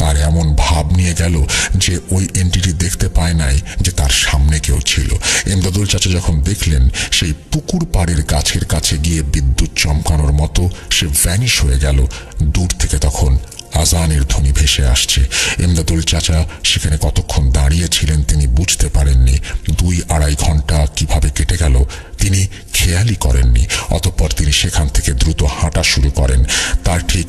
আর এমন ভাব নিয়ে গেল যে ওই এন্টিটি দেখতে পায় নাই যে তার সামনে কেউ ছিল। এমদাদুল চাচা যখন দেখলেন সেই পুকুর পাড়ের গাছের কাছে গিয়ে বিদ্যুৎ চমকানোর মতো সে ভ্যানিশ হয়ে গেল, দূর থেকে তখন আজানের ধ্বনি ভেসে আসছে। এমদাদুল চাচা সেখানে কতক্ষণ দাঁড়িয়েছিলেন তিনি বুঝতে পারেননি। 2-2.5 ঘন্টা কিভাবে কেটে গেল তিনি খেয়ালই করেননি। অতঃপর তিনি সেখান থেকে দ্রুত হাঁটা শুরু করেন। তার ঠিক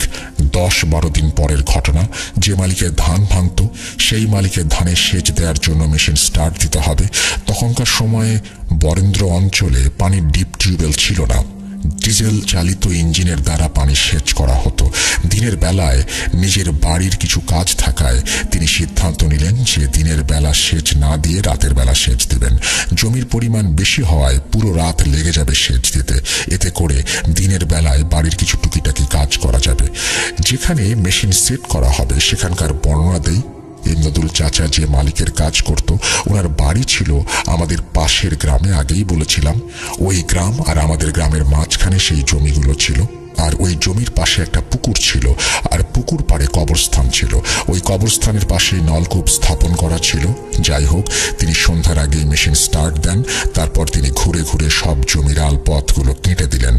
10-12 দিন পরের ঘটনা। যে মালিকের ধান ভাঙত সেই মালিকের ধানে সেচ দেওয়ার জন্য মেশিন স্টার্ট দিতে হবে। তখনকার সময়ে বরেন্দ্র অঞ্চলে পানির ডিপ টিউবওয়েল ছিল না, ডিজেল চালিত ইঞ্জিনের দ্বারা পানি সেচ করা হতো। দিনের বেলায় নিজের বাড়ির কিছু কাজ থাকায় তিনি সিদ্ধান্ত নিলেন যে দিনের বেলা সেচ না দিয়ে রাতের বেলা সেচ দিবেন। জমির পরিমাণ বেশি হওয়ায় পুরো রাত লেগে যাবে সেচ দিতে। এতে করে দিনের বেলায় বাড়ির কিছু টুকিটাকি কাজ করা যাবে। যেখানে মেশিন সেট করা হবে সেখানকার বর্ণনা দেই। এমদাদুল চাচা যে মালিকের কাজ করত ওনার বাড়ি ছিল আমাদের পাশের গ্রামে। আগেই বলেছিলাম ওই গ্রাম আর আমাদের গ্রামের মাঝখানে সেই জমিগুলো ছিল। আর ওই জমির পাশে একটা পুকুর ছিল, আর পুকুর পাড়ে কবরস্থান ছিল। ওই কবরস্থানের পাশেই নলকূপ স্থাপন করা ছিল। যাই হোক, তিনি সন্ধ্যার আগেই মেশিন স্টার্ট দেন। তারপর তিনি ঘুরে ঘুরে সব জমির আলপথগুলো কেটে দিলেন।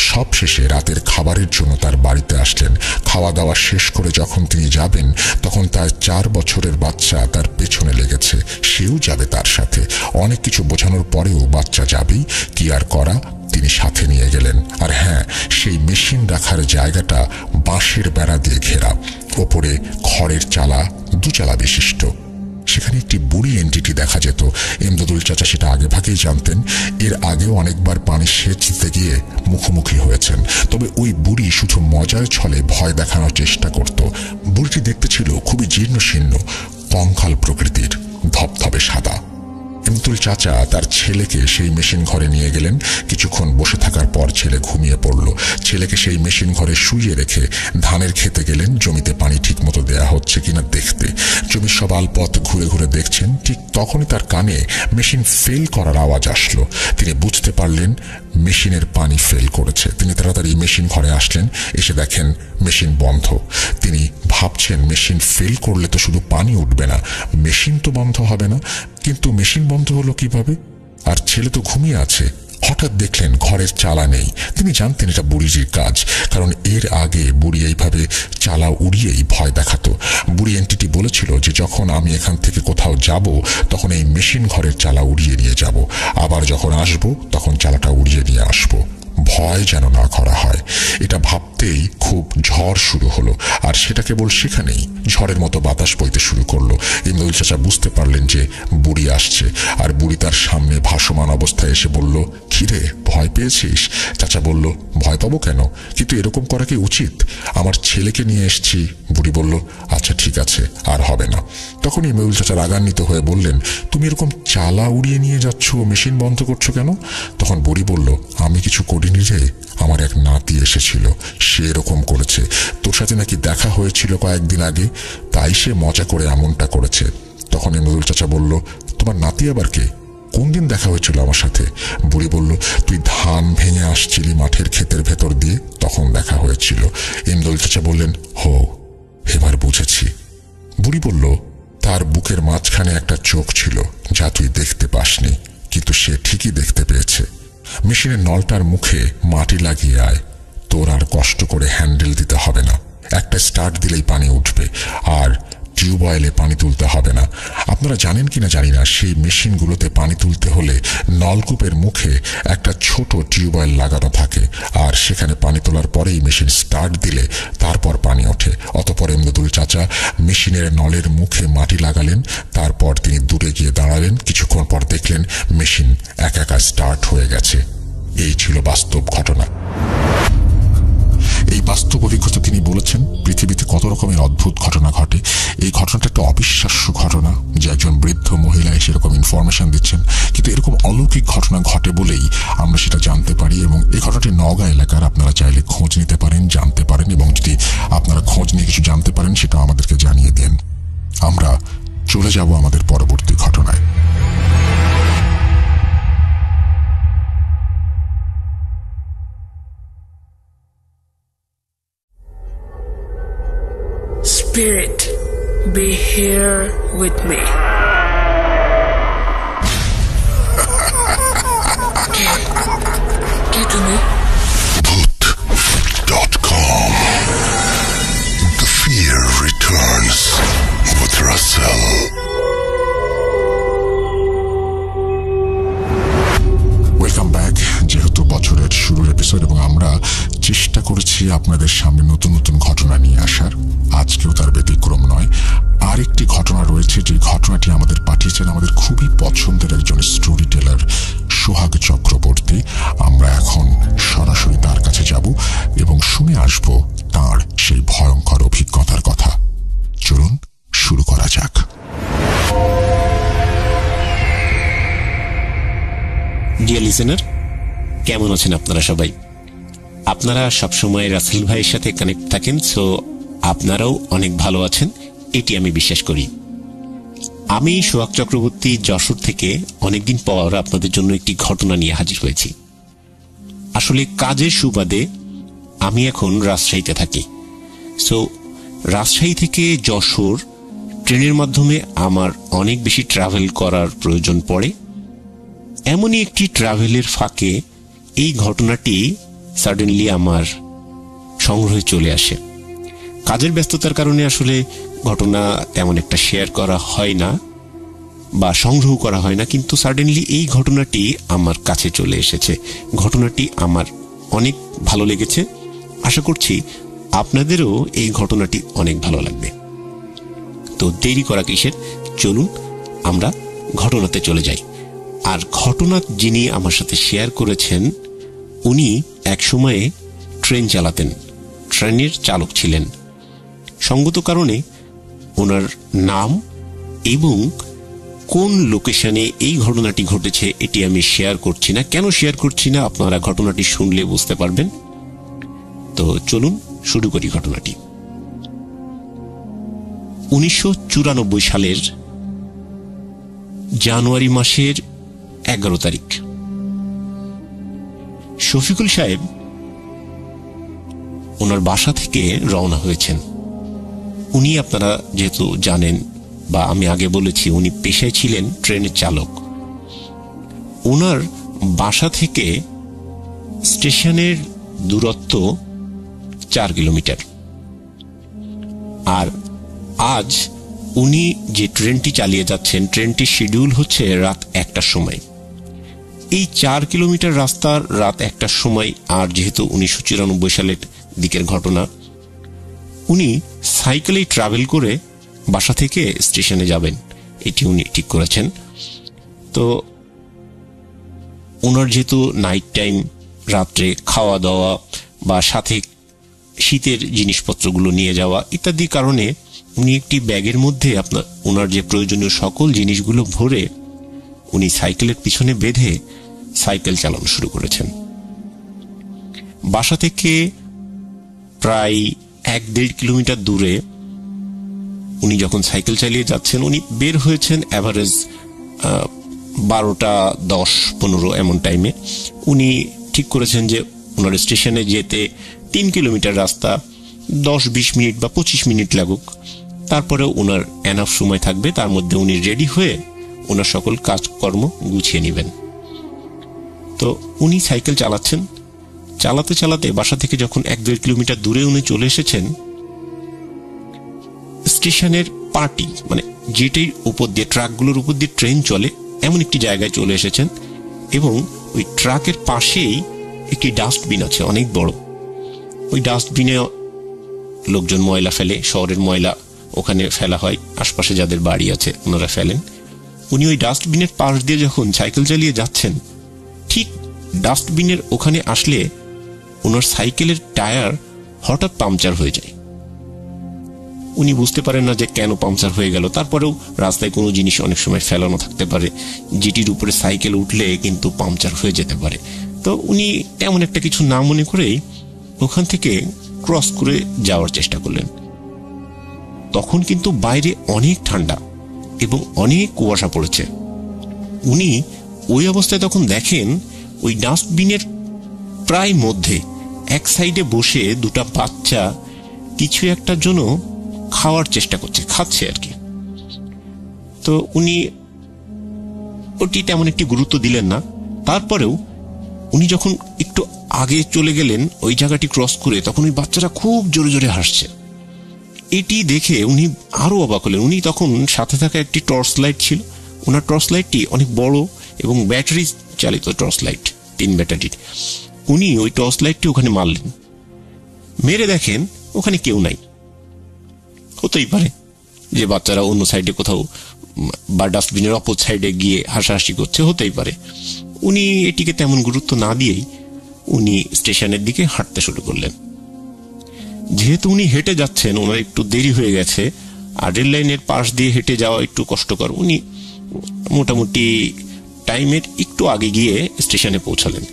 সব শেষে রাতের খাবারের জন্য তার বাড়িতে আসলেন। খাওয়া দাওয়া শেষ করে যখন তিনি যাবেন তখন তার 4 বছরের বাচ্চা তার পেছনে লেগেছে, সেও যাবে তার সাথে। অনেক কিছু বোঝানোর পরেও বাচ্চা যাবেই, কি আর করা, তিনি সাথে নিয়ে গেলেন। আর হ্যাঁ, সেই মেশিন রাখার জায়গাটা বাঁশের বেড়া দিয়ে ঘেরা, ওপরে খড়ের চালা, 2 চালা বিশিষ্ট। সেখানে একটি বুড়ি এন্টিটি দেখা যেত। এমদাদুল চাচা সেটা আগে ভাগেই জানতেন। এর আগেও অনেকবার পানি সেচ দিতে গিয়ে মুখোমুখি হয়েছেন। তবে ওই বুড়ি শুধু মজার ছলে ভয় দেখানোর চেষ্টা করত। বুড়িটি দেখতে ছিল খুবই জীর্ণ শীর্ণ, কঙ্কাল প্রকৃতির, ধবধবে সাদা। এমদাদুল চাচা তার ছেলেকে সেই মেশিন ঘরে নিয়ে গেলেন। কিছুক্ষণ বসে থাকার পর ছেলে ঘুমিয়ে পড়ল। ছেলেকে সেই মেশিন ঘরে শুইয়ে রেখে ধানের খেতে গেলেন জমিতে পানি ঠিক মতো দেয়া হচ্ছে কিনা দেখতে। জমির সব আলপথ ঘুরে ঘুরে দেখছেন, ঠিক তখনই তার কানে মেশিন ফেল করার আওয়াজ আসলো। তিনি বুঝতে পারলেন মেশিনের পানি ফেল করেছে। তিনি তাড়াতাড়ি মেশিন ঘরে আসলেন, এসে দেখেন মেশিন বন্ধ। তিনি ভাবছেন মেশিন ফেল করলে তো শুধু পানি উঠবে না, মেশিন তো বন্ধ হবে না। কিন্তু মেশিন বন্ধ হলো কিভাবে? আর ছেলে তো ঘুমিয়ে আছে। হঠাৎ দেখলেন ঘরের চালা নেই। তিনি জানতেন এটা বুড়িজির কাজ, কারণ এর আগে বুড়ি এইভাবে চালা উড়িয়েই ভয় দেখাতো। বুড়ি এন্টিটি বলেছিল যে যখন আমি এখান থেকে কোথাও যাব তখন এই মেশিন ঘরের চালা উড়িয়ে নিয়ে যাব, আবার যখন আসব তখন চালাটা উড়িয়ে নিয়ে আসব, ভয় যেন না করা হয়। এটা ভাবতেই খুব ঝড় শুরু হলো, আর সেটা কেবল সেখানেই ঝড়ের মতো বাতাস বইতে শুরু করলো। ইমদাদুল চাচা বুঝতে পারলেন যে বুড়ি আসছে, আর বুড়ি তার সামনে ভাসমান অবস্থায় এসে বলল, কিরে ভয় পেয়েছিস? চাচা বলল, ভয় পাবো কেন, কিন্তু এরকম করা কি উচিত? আমার ছেলেকে নিয়ে এসছি। বুড়ি বলল, আচ্ছা ঠিক আছে, আর হবে না। তখন ইমদাদুল চাচা রাগান্বিত হয়ে বললেন, তুমি এরকম চালা উড়িয়ে নিয়ে যাচ্ছ, মেশিন বন্ধ করছো কেন? তখন বুড়ি বলল, আমি কিছু করিনি রে, আমার এক নাতি এসেছিল, সে এরকম করেছে। তোর সাথে নাকি দেখা হয়েছিল কয়েকদিন আগে, তাই সে মজা করে এমনটা করেছে। তখন ইমদাদুল চাচা বলল, তোমার নাতি আবার কে? কোন দিন দেখা হয়েছিল আমার সাথে? বুড়ি বলল, তুই ধান ভেঙে আসছিলি মাঠের ক্ষেতের ভেতর দিয়ে, তখন দেখা হয়েছিল। ইমদাদুল চাচা বললেন, হো, এবার বুঝেছি। বুড়ি বলল, তার বুকের মাঝখানে একটা চোখ ছিল যা তুই দেখতে পাসনি, কিন্তু সে ঠিকই দেখতে পেয়েছে। মেশিনের নলটার মুখে মাটি লাগিয়ে আয়, তোর আর কষ্ট করে হ্যান্ডেল দিতে হবে না, একটা স্টার্ট দিলেই পানি উঠবে, আর টিউবওয়েলে পানি তুলতে হবে না। আপনারা জানেন কিনা জানি না, সেই মেশিনগুলোতে পানি তুলতে হলে নলকূপের মুখে একটা ছোট টিউবওয়েল লাগানো থাকে, আর সেখানে পানি তোলার পরেই মেশিন স্টার্ট দিলে তারপর পানি ওঠে। অতঃপর ইমদাদুল চাচা মেশিনের নলের মুখে মাটি লাগালেন, তারপর তিনি দূরে গিয়ে দাঁড়ালেন। কিছুক্ষণ পর দেখলেন মেশিন একা একা স্টার্ট হয়ে গেছে। এই ছিল বাস্তব ঘটনা। এই বাস্তব অভিজ্ঞতা তিনি বলেছেন পৃথিবীতে কত রকমের অদ্ভুত ঘটনা ঘটে। এই ঘটনাটা একটা অবিশ্বাস্য ঘটনা যে একজন বৃদ্ধ মহিলা সেরকম ইনফরমেশন দিচ্ছেন, কিন্তু এরকম অলৌকিক ঘটনা ঘটে বলেই আমরা সেটা জানতে পারি। এবং এই ঘটনাটি নওগাঁ এলাকার, আপনারা চাইলে খোঁজ নিতে পারেন, জানতে পারেন, এবং যদি আপনারা খোঁজ নিয়ে কিছু জানতে পারেন সেটা আমাদেরকে জানিয়ে দেন। আমরা চলে যাব আমাদের পরবর্তী ঘটনায়। Spirit, be here with me. কে তুমি? Bhoot.com. The fear returns with Russell. Welcome back. যেহেতু বছরের শুরুর এপিসোড এবং আমরা চেষ্টা করেছি আপনাদের সামনে নতুন নতুন ঘটনা নিয়ে আসার, আজকেও তার ব্যতিক্রম নয়। আরেকটি ঘটনা রয়েছে, যে ঘটনাটি আমাদের পাঠিয়েছেন আমাদের খুবই পছন্দের একজন স্টোরি টেলার সোহাগ চক্রবর্তী। আমরা এখন সরাসরি তার কাছে যাব এবং শুনে আসব তার সেই ভয়ঙ্কর অভিজ্ঞতার কথা। চলুন শুরু করা যাক। ডিয়ার লিসেনার, কেমন আছেন আপনারা সবাই? আপনারা সবসময় রাসেল ভাইয়ের সাথে কানেক্ট থাকেন, সো আপনারাও অনেক ভালো আছেন, এটি আমি বিশ্বাস করি। আমি সোহাগ চক্রবর্তী যশোর থেকে অনেকদিন পর আপনাদের জন্য একটি ঘটনা নিয়ে হাজির হয়েছি। আসলে কাজের সুবাদে আমি এখন রাজশাহীতে থাকি, সো রাজশাহী থেকে যশোর ট্রেনের মাধ্যমে আমার অনেক বেশি ট্রাভেল করার প্রয়োজন পড়ে। এমনই একটি ট্রাভেলের ফাঁকে এই ঘটনাটি সাডেনলি আমার সংগ্রহে চলে আসে। কাজের ব্যস্ততার কারণে আসলে ঘটনা তেমন একটা শেয়ার করা হয় না বা সংগ্রহ করা হয় না, কিন্তু সাডেনলি এই ঘটনাটি আমার কাছে চলে এসেছে। ঘটনাটি আমার অনেক ভালো লেগেছে, আশা করছি আপনাদেরও এই ঘটনাটি অনেক ভালো লাগবে। তো দেরি করা কিসের, চলুন আমরা ঘটনাতে চলে যাই। আর ঘটনা যিনি আমার সাথে শেয়ার করেছেন, উনি এক সময়ে ট্রেন চালাতেন, ট্রেনের চালক ছিলেন। সঙ্গত কারণে ওনার নাম এবং কোন লোকেশনে এই ঘটনাটি ঘটেছে এটি আমি শেয়ার করছি না। কেন শেয়ার করছি না, আপনারা ঘটনাটি শুনলে বুঝতে পারবেন। চলুন শুরু করি ঘটনাটি। 1994 সালের জানুয়ারি মাসের 11 তারিখ শফিকুল সাহেব ওনার বাসা থেকে রওনা হয়েছেন। উনি, আপনারা যেহেতু জানেন বা আমি আগে বলেছি, উনি পেশায় ছিলেন ট্রেনের চালক। ওনার বাসা থেকে স্টেশনের দূরত্ব 4 কিলোমিটার। আর আজ উনি যে ট্রেনটি চালিয়ে যাচ্ছেন, ট্রেনটির শিডিউল হচ্ছে রাত 1টার সময়। এই 4 কিলোমিটার রাস্তার রাত 1টার সময়, আর যেহেতু 1994 সালের দিকের ঘটনা, উনি সাইকেলেই ট্রাভেল করে বাসা থেকে স্টেশনে যাবেন, এটি উনি ঠিক করেছেন। তো ওনার যেহেতু নাইট টাইম, রাত্রে খাওয়া দাওয়া বা সাথে শীতের জিনিসপত্রগুলো নিয়ে যাওয়া ইত্যাদি কারণে উনি একটি ব্যাগের মধ্যে ওনার যে প্রয়োজনীয় সকল জিনিসগুলো ভরে উনি সাইকেলের পিছনে বেঁধে সাইকেল চালানো শুরু করেছেন। বাসা থেকে প্রায় 1-1.5 কিলোমিটার দূরে উনি যখন সাইকেল চালিয়ে যাচ্ছেন, উনি বের হয়েছেন অ্যাভারেজ 12:10-15 এমন টাইমে। উনি ঠিক করেছেন যে ওনার স্টেশনে যেতে 3 কিলোমিটার রাস্তা, 10-20 মিনিট বা 25 মিনিট লাগুক, তারপরে ওনার এনাফ সময় থাকবে, তার মধ্যে উনি রেডি হয়ে ওনার সকল কাজকর্ম গুছিয়ে নেবেন। তো উনি সাইকেল চালাচ্ছেন, চালাতে চালাতে বাসা থেকে যখন 1-1.5 কিলোমিটার দূরে উনি চলে এসেছেন, স্টেশনের পার্টি মানে যেটির উপর দিয়ে, ট্রাকগুলোর উপর দিয়ে ট্রেন চলে, এমন একটি জায়গায় চলে এসেছেন। এবং ওই ট্রাকের পাশেই একটি ডাস্টবিন আছে, অনেক বড়। ওই ডাস্টবিনে লোকজন ময়লা ফেলে, শহরের ময়লা ওখানে ফেলা হয়, আশপাশে যাদের বাড়ি আছে ওনারা ফেলেন। উনি ওই ডাস্টবিনের পাশ দিয়ে যখন সাইকেল চালিয়ে যাচ্ছেন, ঠিক ডাস্টবিনের ওখানে আসলে ওনার সাইকেলের টায়ার হঠাৎ পাংচার হয়ে যায়। উনি বুঝতে পারেন না যে কেন পাংচার হয়ে গেল। তারপরেও রাস্তায় কোনো জিনিস অনেক সময় ফেলানো থাকতে পারে, যেটির উপরে সাইকেল উঠলে কিন্তু পাংচার হয়ে যেতে পারে। তো উনি তেমন একটা কিছু না মনে করেই ওখান থেকে ক্রস করে যাওয়ার চেষ্টা করলেন। তখন কিন্তু বাইরে অনেক ঠান্ডা এবং অনেক কুয়াশা পড়েছে। উনি ওই অবস্থায় তখন দেখেন ওই ডাস্টবিনের প্রায় মধ্যে এক সাইডে বসে 2টা বাচ্চা কিছু একটার জন্য খাওয়ার চেষ্টা করছে, খাচ্ছে আর কি। তো উনি ওটি তেমন একটি গুরুত্ব দিলেন না। তারপরেও উনি যখন একটু আগে চলে গেলেন ওই জায়গাটি ক্রস করে, তখন ওই বাচ্চারা খুব জোরে জোরে হাসছে। এটি দেখে উনি আরো অবাক হলেন। উনি তখন সাথে থাকা একটি টর্চ লাইট ছিল, ওনার টর্চ লাইটটি অনেক বড় এবং ব্যাটারি চালিত টর্চ লাইট, 3 ব্যাটারির। উনি ওই টর্চ লাইটটি ওখানে মারলেন, মেরে দেখেন ওখানে কেউ নাই। হতেই পারে যে বাচ্চারা অন্য সাইডে কোথাও বা ডাস্টবিনের অপর সাইডে গিয়ে হাসাহাসি করছে, হতেই পারে। উনি এটিকে তেমন গুরুত্ব না দিয়েই উনি স্টেশনের দিকে হাঁটতে শুরু করলেন। যেহেতু উনি হেঁটে যাচ্ছেন, ওনার একটু দেরি হয়ে গেছে, আর রেল লাইনের পাশ দিয়ে হেঁটে যাওয়া একটু কষ্টকর। উনি মোটামুটি টাইমের একটু আগে গিয়ে স্টেশনে পৌঁছালেন।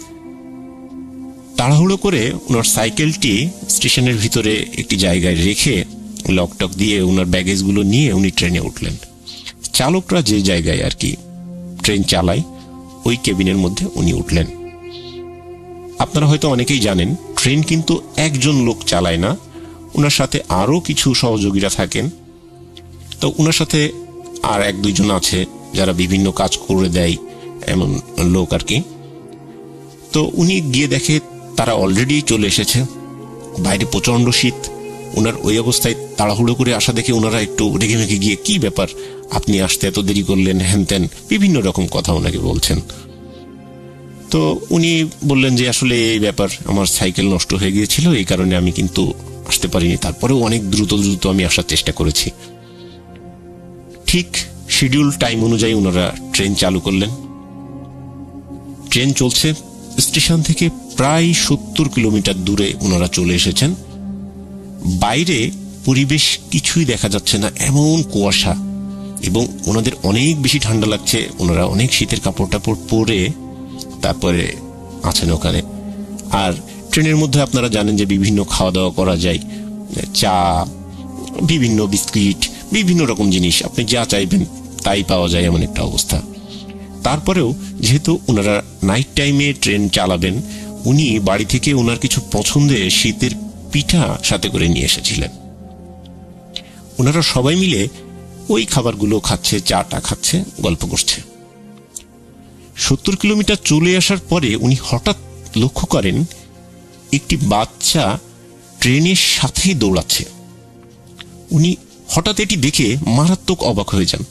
তাড়াহুড়ো করে ওনার সাইকেলটি স্টেশনের ভিতরে একটি জায়গায় রেখে লকটক দিয়ে ওনার ব্যাগেজগুলো নিয়ে উনি ট্রেনে উঠলেন। চালকরা যে জায়গায় আর কি ট্রেন চালায় ওই কেবিনের মধ্যে উনি উঠলেন। আপনারা হয়তো অনেকেই জানেন, ট্রেন কিন্তু একজন লোক চালায় না, ওনার সাথে আরো কিছু সহযোগীরা থাকেন। তো ওনার সাথে আর 1-2 জন আছে যারা বিভিন্ন কাজ করে দেয়, এমন লোক আর কি। তো উনি গিয়ে দেখে তারা অলরেডি চলে এসেছে। বাইরে প্রচন্ড শীত। ওনার ওই অবস্থায় তাড়াহুড়ো করে আসা দেখে ওনারা একটু রেগে মেগে গিয়ে, কি ব্যাপার, আপনি আসতে এত দেরি করলেন, হ্যান ত্যান বিভিন্ন রকম কথা ওনাকে বলছেন। তো উনি বললেন যে আসলে এই ব্যাপার, আমার সাইকেল নষ্ট হয়ে গিয়েছিল, এই কারণে আমি কিন্তু আসতে পারিনি। তারপরেও অনেক দ্রুত আমি আসার চেষ্টা করেছি। ঠিক শিডিউল টাইম অনুযায়ী ওনারা ট্রেন চালু করলেন। ট্রেন চলছে। স্টেশন থেকে প্রায় 70 কিলোমিটার দূরে ওনারা চলে এসেছেন। বাইরে পরিবেশ কিছুই দেখা যাচ্ছে না, এমন কুয়াশা, এবং ওনাদের অনেক বেশি ঠান্ডা লাগছে। ওনারা অনেক শীতের কাপড় টাপড় পরে তারপরে আছেন ওখানে। আর ট্রেনের মধ্যে আপনারা জানেন যে বিভিন্ন খাওয়া দাওয়া করা যায়, চা, বিভিন্ন বিস্কিট, বিভিন্ন রকম জিনিস, আপনি যা চাইবেন তাই পাওয়া যায় এমন একটা অবস্থা। তারপরেও যেহেতু ওনারা নাইট টাইমে ট্রেন চালাবেন, উনি বাড়ি থেকে ওনার কিছু পছন্দের শীতের পিঠা সাথে করে নিয়ে এসেছিলেন। ওনারা সবাই মিলে ওই খাবারগুলো খাচ্ছে, চাটা খাচ্ছে, গল্প করছে। 70 কিলোমিটার চলে আসার পরে উনি হঠাৎ লক্ষ্য করেন একটি বাচ্চা ট্রেনের সাথেই দৌড়াচ্ছে। উনি হঠাৎ এটি দেখে মারাত্মক অবাক হয়ে যান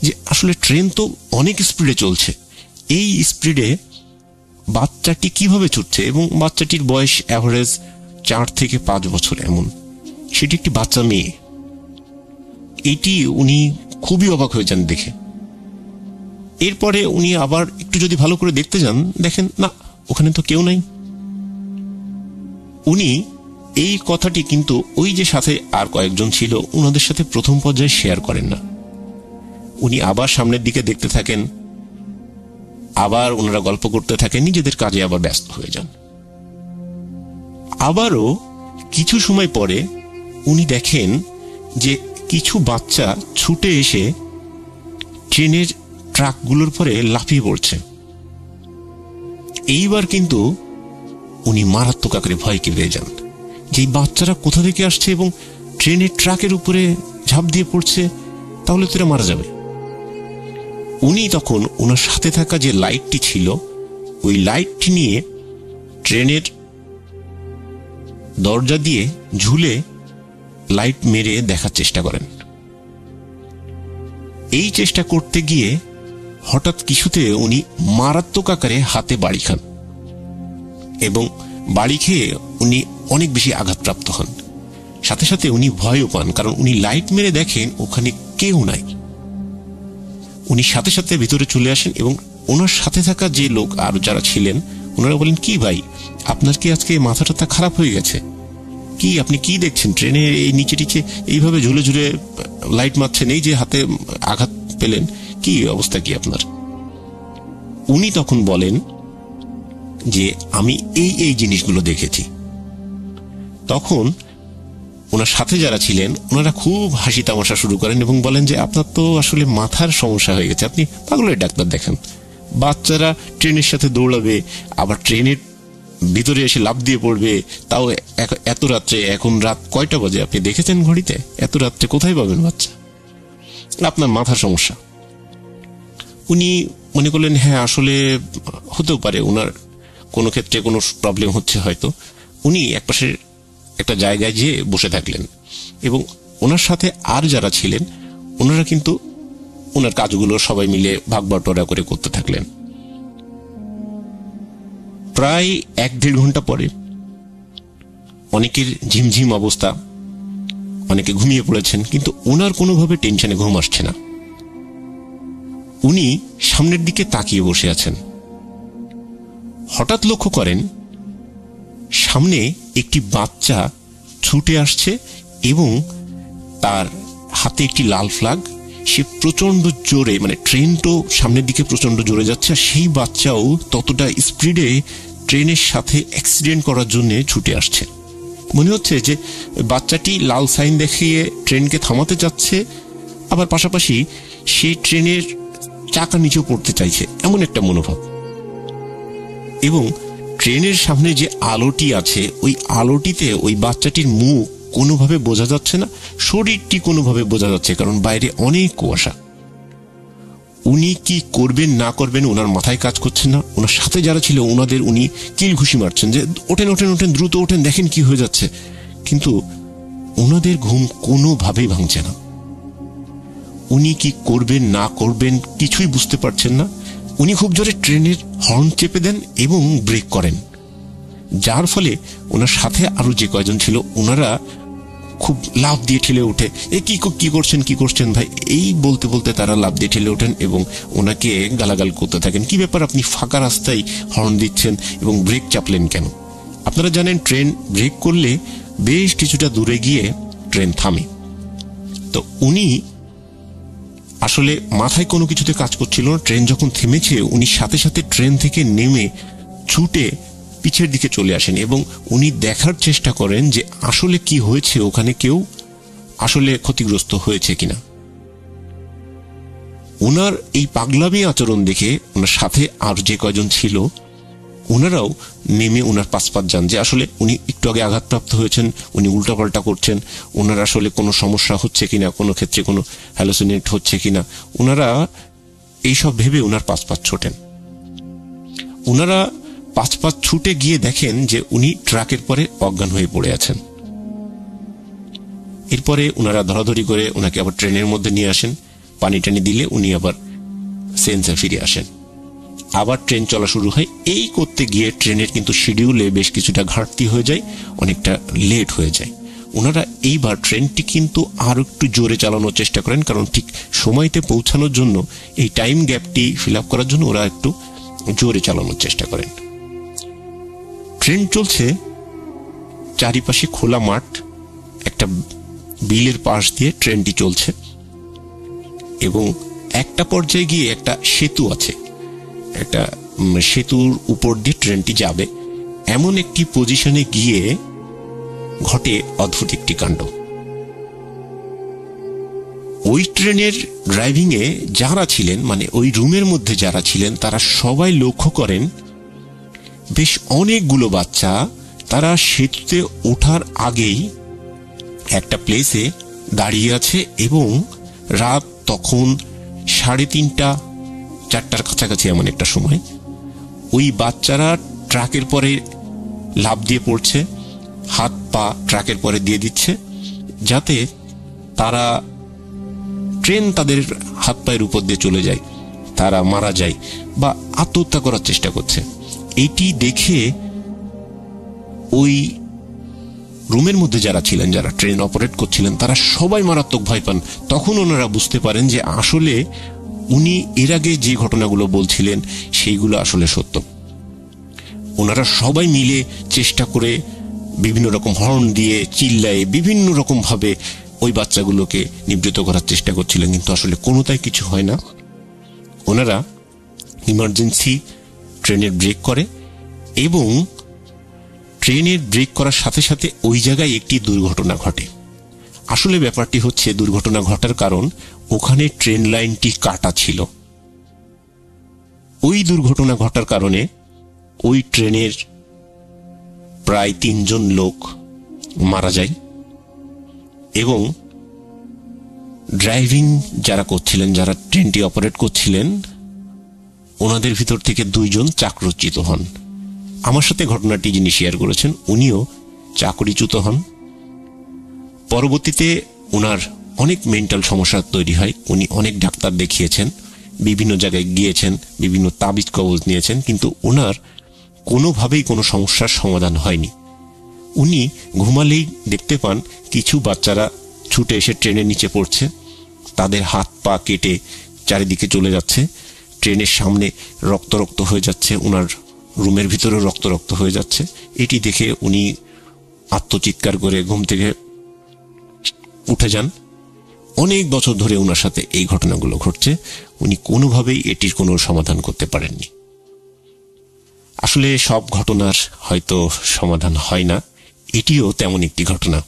যে আসলে ট্রেন তো অনেক স্পিডে চলছে, এই স্পিডে বাচ্চাটি কিভাবে ছুটছে, এবং বাচ্চাটির বয়স অ্যাভারেজ 4 থেকে 5 বছর এমন, সেটি একটি বাচ্চা মেয়ে। এটি উনি খুবই অবাক হয়ে যান দেখে। এরপরে উনি আবার একটু যদি ভালো করে দেখতে যান, দেখেন না, ওখানে তো কেউ নাই। উনি এই কথাটি কিন্তু ওই যে সাথে আর কয়েকজন ছিল ওনাদের সাথে প্রথম পর্যায়ে শেয়ার করেন না। উনি আবার সামনের দিকে দেখতে থাকেন, আবার ওনারা গল্প করতে থাকেন, নিজেদের কাজে আবার ব্যস্ত হয়ে যান। আবারও কিছু সময় পরে উনি দেখেন যে কিছু বাচ্চা ছুটে এসে ট্রেনের ট্রাকগুলোর পরে লাফিয়ে পড়ছে। এইবার কিন্তু উনি মারাত্মক আকারে ভয়কে পেয়ে যান যে এই বাচ্চারা কোথা থেকে আসছে এবং ট্রেনের ট্রাকের উপরে ঝাঁপ দিয়ে পড়ছে, তাহলে তো এরা মারা যাবে। উনি তখন ওনার সাথে থাকা যে লাইটটি ছিল, ওই লাইটটি নিয়ে ট্রেনের দরজা দিয়ে ঝুলে লাইট মেরে দেখার চেষ্টা করেন। এই চেষ্টা করতে গিয়ে হঠাৎ কিছুতে উনি মারাত্মক আকারে হাতে বাড়ি খান এবং বাড়ি খেয়ে উনি অনেক বেশি আঘাতপ্রাপ্ত হন। সাথে সাথে উনি ভয়ও পান, কারণ উনি লাইট মেরে দেখেন ওখানে কেউ নাই। উনি সাথে সাথে ভিতরে চলে আসেন এবং ওনার সাথে থাকা যে লোক আর যারা ছিলেন ওনারা বলেন, কি ভাই, আপনার কি আজকে মাথাটা খারাপ হয়ে গেছে? কি আপনি কি দেখছেন? ট্রেনে এই নিচে টিচে এইভাবে ঝুলে ঝুলে লাইট মারছেন, এই যে হাতে আঘাত পেলেন, কি অবস্থা কি আপনার? উনি তখন বলেন যে আমি এই এই জিনিসগুলো দেখেছি। তখন ওনার সাথে যারা ছিলেন ওনারা খুব হাসি তামাশা শুরু করেন এবং বলেন যে আপনার তো আসলে মাথার সমস্যা হয়ে গেছে, আপনি পাগলের ডাক্তার দেখান। বাচ্চারা ট্রেনের সাথে দৌড়াবে, আবার ট্রেনের ভিতরে এসে লাফ দিয়ে পড়বে, তাও এত রাত্রে। এখন রাত কয়টা বাজে আপনি দেখেছেন ঘড়িতে? এত রাত্রে কোথায় পাবেন বাচ্চা? আপনার মাথার সমস্যা। উনি মনে করলেন হ্যাঁ আসলে হতেও পারে, ওনার কোনো ক্ষেত্রে কোনো প্রবলেম হচ্ছে হয়তো। উনি একপাশে একটা জায়গায় যেয়ে বসে থাকলেন এবং ওনার সাথে আর যারা ছিলেন ওনারা কিন্তু ওনার কাজগুলো সবাই মিলে ভাগ বাটোয়ারা করে করতে থাকলেন। প্রায় 1-1.5 ঘন্টা পরে অনেকের ঝিমঝিম অবস্থা, অনেকে ঘুমিয়ে পড়েছেন, কিন্তু ওনার কোনোভাবে টেনশনে ঘুম আসছে না। উনি সামনের দিকে তাকিয়ে বসে আছেন। হঠাৎ লক্ষ্য করেন সামনে একটি বাচ্চা ছুটে আসছে এবং তার হাতে একটি লাল ফ্ল্যাগ। সে প্রচন্ড জোরে, মানে ট্রেন তো সামনের দিকে প্রচন্ড জোরে যাচ্ছে, আর সেই বাচ্চাও ততটা স্পিডে ট্রেনের সাথে অ্যাক্সিডেন্ট করার জন্য ছুটে আসছে। মনে হচ্ছে যে বাচ্চাটি লাল সাইন দেখিয়ে ট্রেনকে থামাতে যাচ্ছে, আবার পাশাপাশি সেই ট্রেনের চাকা নিচেও পড়তে চাইছে, এমন একটা মনোভাব। এবং ট্রেনের সামনে যে আলোটি আছে ওই আলোটিতে ওই বাচ্চাটির মুখ কোনোভাবে বোঝা যাচ্ছে না, শরীরটি কোনোভাবে বোঝা যাচ্ছে, কারণ বাইরে অনেক কুয়াশা। উনি কি করবেন না করবেন ওনার মাথায় কাজ করছে না। ওনার সাথে যারা ছিল ওনাদের উনি কিল ঘুষি মারছেন যে ওঠেন ওঠেন ওঠেন, দ্রুত ওঠেন, দেখেন কি হয়ে যাচ্ছে। কিন্তু ওনাদের ঘুম কোনোভাবেই ভাঙছে না। উনি কি করবেন না করবেন কিছুই বুঝতে পারছেন না। উনি খুব জোরে ট্রেনের হর্ন চেপে দেন এবং ব্রেক করেন, যার ফলে ওনার সাথে আরো যে কয়জন ছিল ওনারা খুব লাফ দিয়ে ঠেলে ওঠে। কি করছেন ভাই, এই বলতে বলতে তারা লাফ দিয়ে ঠেলে ওঠেন এবং ওনাকে গালাগাল করতে থাকেন, কি ব্যাপার, আপনি ফাঁকা রাস্তায় হর্ন দিচ্ছেন এবং ব্রেক চাপলেন কেন? আপনারা জানেন ট্রেন ব্রেক করলে বেশ কিছুটা দূরে গিয়ে ট্রেন থামে। তো উনি আসলে মাথায় কোনো কিছুতে কাজ করছিল না। ট্রেন যখন থেমেছে উনি সাথে সাথে ট্রেন থেকে নেমে ছুটে পিছের দিকে চলে আসেন এবং উনি দেখার চেষ্টা করেন যে আসলে কি হয়েছে, ওখানে কেউ আসলে ক্ষতিগ্রস্ত হয়েছে কিনা। ওনার এই পাগলামি আচরণ দেখে ওনার সাথে আর যে কয়জন ছিল ওনারাও নেমে ওনার পাশপাত যান যে আসলে উনি একটু আগে আঘাতপ্রাপ্ত হয়েছেন, উনি উল্টাপাল্টা করছেন, ওনার আসলে কোনো সমস্যা হচ্ছে কিনা, কোনো ক্ষেত্রে কোনো হ্যালোসিনেট হচ্ছে কিনা। ওনারা এইসব ভেবে ওনার পাশপাত ছোটেন। ওনারা পাশপাত ছুটে গিয়ে দেখেন যে উনি ট্রাকের পরে অজ্ঞান হয়ে পড়ে আছেন। এরপরে ওনারা ধরাধরি করে ওনাকে আবার ট্রেনের মধ্যে নিয়ে আসেন। পানি টানি দিলে উনি আবার সেন্সে ফিরে আসেন। আবার ট্রেন চলা শুরু হয়। এই করতে গিয়ে ট্রেনের কিন্তু শিডিউলে বেশ কিছুটা ঘাটতি হয়ে যায়, অনেকটা লেট হয়ে যায়। ওনারা এইবার ট্রেনটি কিন্তু আরো একটু জোরে চালানোর চেষ্টা করেন, কারণ ঠিক সময়তে পৌঁছানোর জন্য এই টাইম গ্যাপটি ফিল আপ করার জন্য ওরা একটু জোরে চালানোর চেষ্টা করেন। ট্রেন চলছে, চারিপাশে খোলা মাঠ, একটা বিলের পাশ দিয়ে ট্রেনটি চলছে এবং একটা পর্যায়ে গিয়ে একটা সেতু আছে, একটা সেতুর উপর দিয়ে ট্রেনটি যাবে। এমন একটি পজিশনে গিয়ে ঘটে অদ্ভুত একটি কাণ্ড। ওই ট্রেনের ড্রাইভিং এ যারা ছিলেন, মানে ওই রুমের মধ্যে যারা ছিলেন, তারা সবাই লক্ষ্য করেন বেশ অনেকগুলো বাচ্চা তারা সেতুতে ওঠার আগেই একটা প্লেসে দাঁড়িয়ে আছে এবং রাত তখন 3:30-4টার কাছাকাছি এমন একটা সময় ওই বাচ্চারা ট্রাকের পরে লাফ দিয়ে পড়ছে, হাত পা ট্রাকের পরে দিয়ে দিচ্ছে যাতে তারা ট্রেন তাদের হাত পায়ের উপর দিয়ে চলে যায়, তারা মারা যায় বা আত্মহত্যা করার চেষ্টা করছে। এইটি দেখে ওই রুমের মধ্যে যারা ছিলেন, যারা ট্রেন অপারেট করছিলেন, তারা সবাই মারাত্মক ভয় পান। তখন ওনারা বুঝতে পারেন যে আসলে উনি এর আগে যে ঘটনাগুলো বলছিলেন সেইগুলো আসলে সত্য। ওনারা সবাই মিলে চেষ্টা করে বিভিন্ন রকম হর্ন দিয়ে চিল্লায়ে বিভিন্ন রকম ভাবে ওই বাচ্চাগুলোকে নিবৃত করার চেষ্টা করছিলেন, কিন্তু আসলে কোনোটাই কিছু হয় না। ওনারা ইমার্জেন্সি ট্রেনের ব্রেক করে এবং ট্রেনের ব্রেক করার সাথে সাথে ওই জায়গায় একটি দুর্ঘটনা ঘটে। আসলে ব্যাপারটি হচ্ছে, দুর্ঘটনা ঘটার কারণ ওখানে ট্রেন লাইনটি কাটা ছিল। ওই দুর্ঘটনা ঘটার কারণে ওই ট্রেনের প্রায় 3 জন লোক মারা যায় এবং ড্রাইভিং যারা করছিলেন, যারা ট্রেনটি অপারেট করছিলেন, ওনাদের ভিতর থেকে 2 জন চাকরচ্যুত হন। আমার সাথে ঘটনাটি যিনি শেয়ার করেছেন উনিও চাকরিচ্যুত হন। পরবর্তীতে ওনার অনেক মেন্টাল সমস্যা তৈরি হয়। উনি অনেক ডাক্তার দেখিয়েছেন, বিভিন্ন জায়গায় গিয়েছেন, বিভিন্ন তাবিজ কবজ নিয়েছেন, কিন্তু ওনার কোনোভাবেই কোনো সমস্যার সমাধান হয়নি। উনি ঘুমালেই দেখতে পান কিছু বাচ্চারা ছুটে এসে ট্রেনের নিচে পড়ছে, তাদের হাত পা কেটে চারিদিকে চলে যাচ্ছে, ট্রেনের সামনে রক্ত রক্ত হয়ে যাচ্ছে, ওনার রুমের ভিতরে রক্ত রক্ত হয়ে যাচ্ছে। এটি দেখে উনি আত্মচিৎকার করে ঘুম থেকে উঠে যান। অনেক বছর ধরে ওনার সাথে এই ঘটনাগুলো ঘটছে, উনি কোনোভাবেই এটির কোনো সমাধান করতে পারেননি। আসলে সব ঘটনার হয়তো সমাধান হয় না, এটিও তেমন একটি ঘটনা।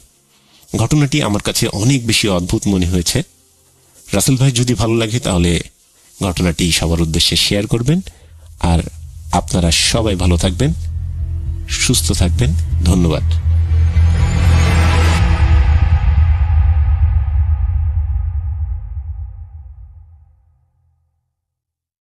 ঘটনাটি আমার কাছে অনেক বেশি অদ্ভুত মনে হয়েছে। রাসেল ভাই যদি ভালো লাগে তাহলে ঘটনাটি সবার উদ্দেশ্যে শেয়ার করবেন। আর আপনারা সবাই ভালো থাকবেন, সুস্থ থাকবেন। ধন্যবাদ।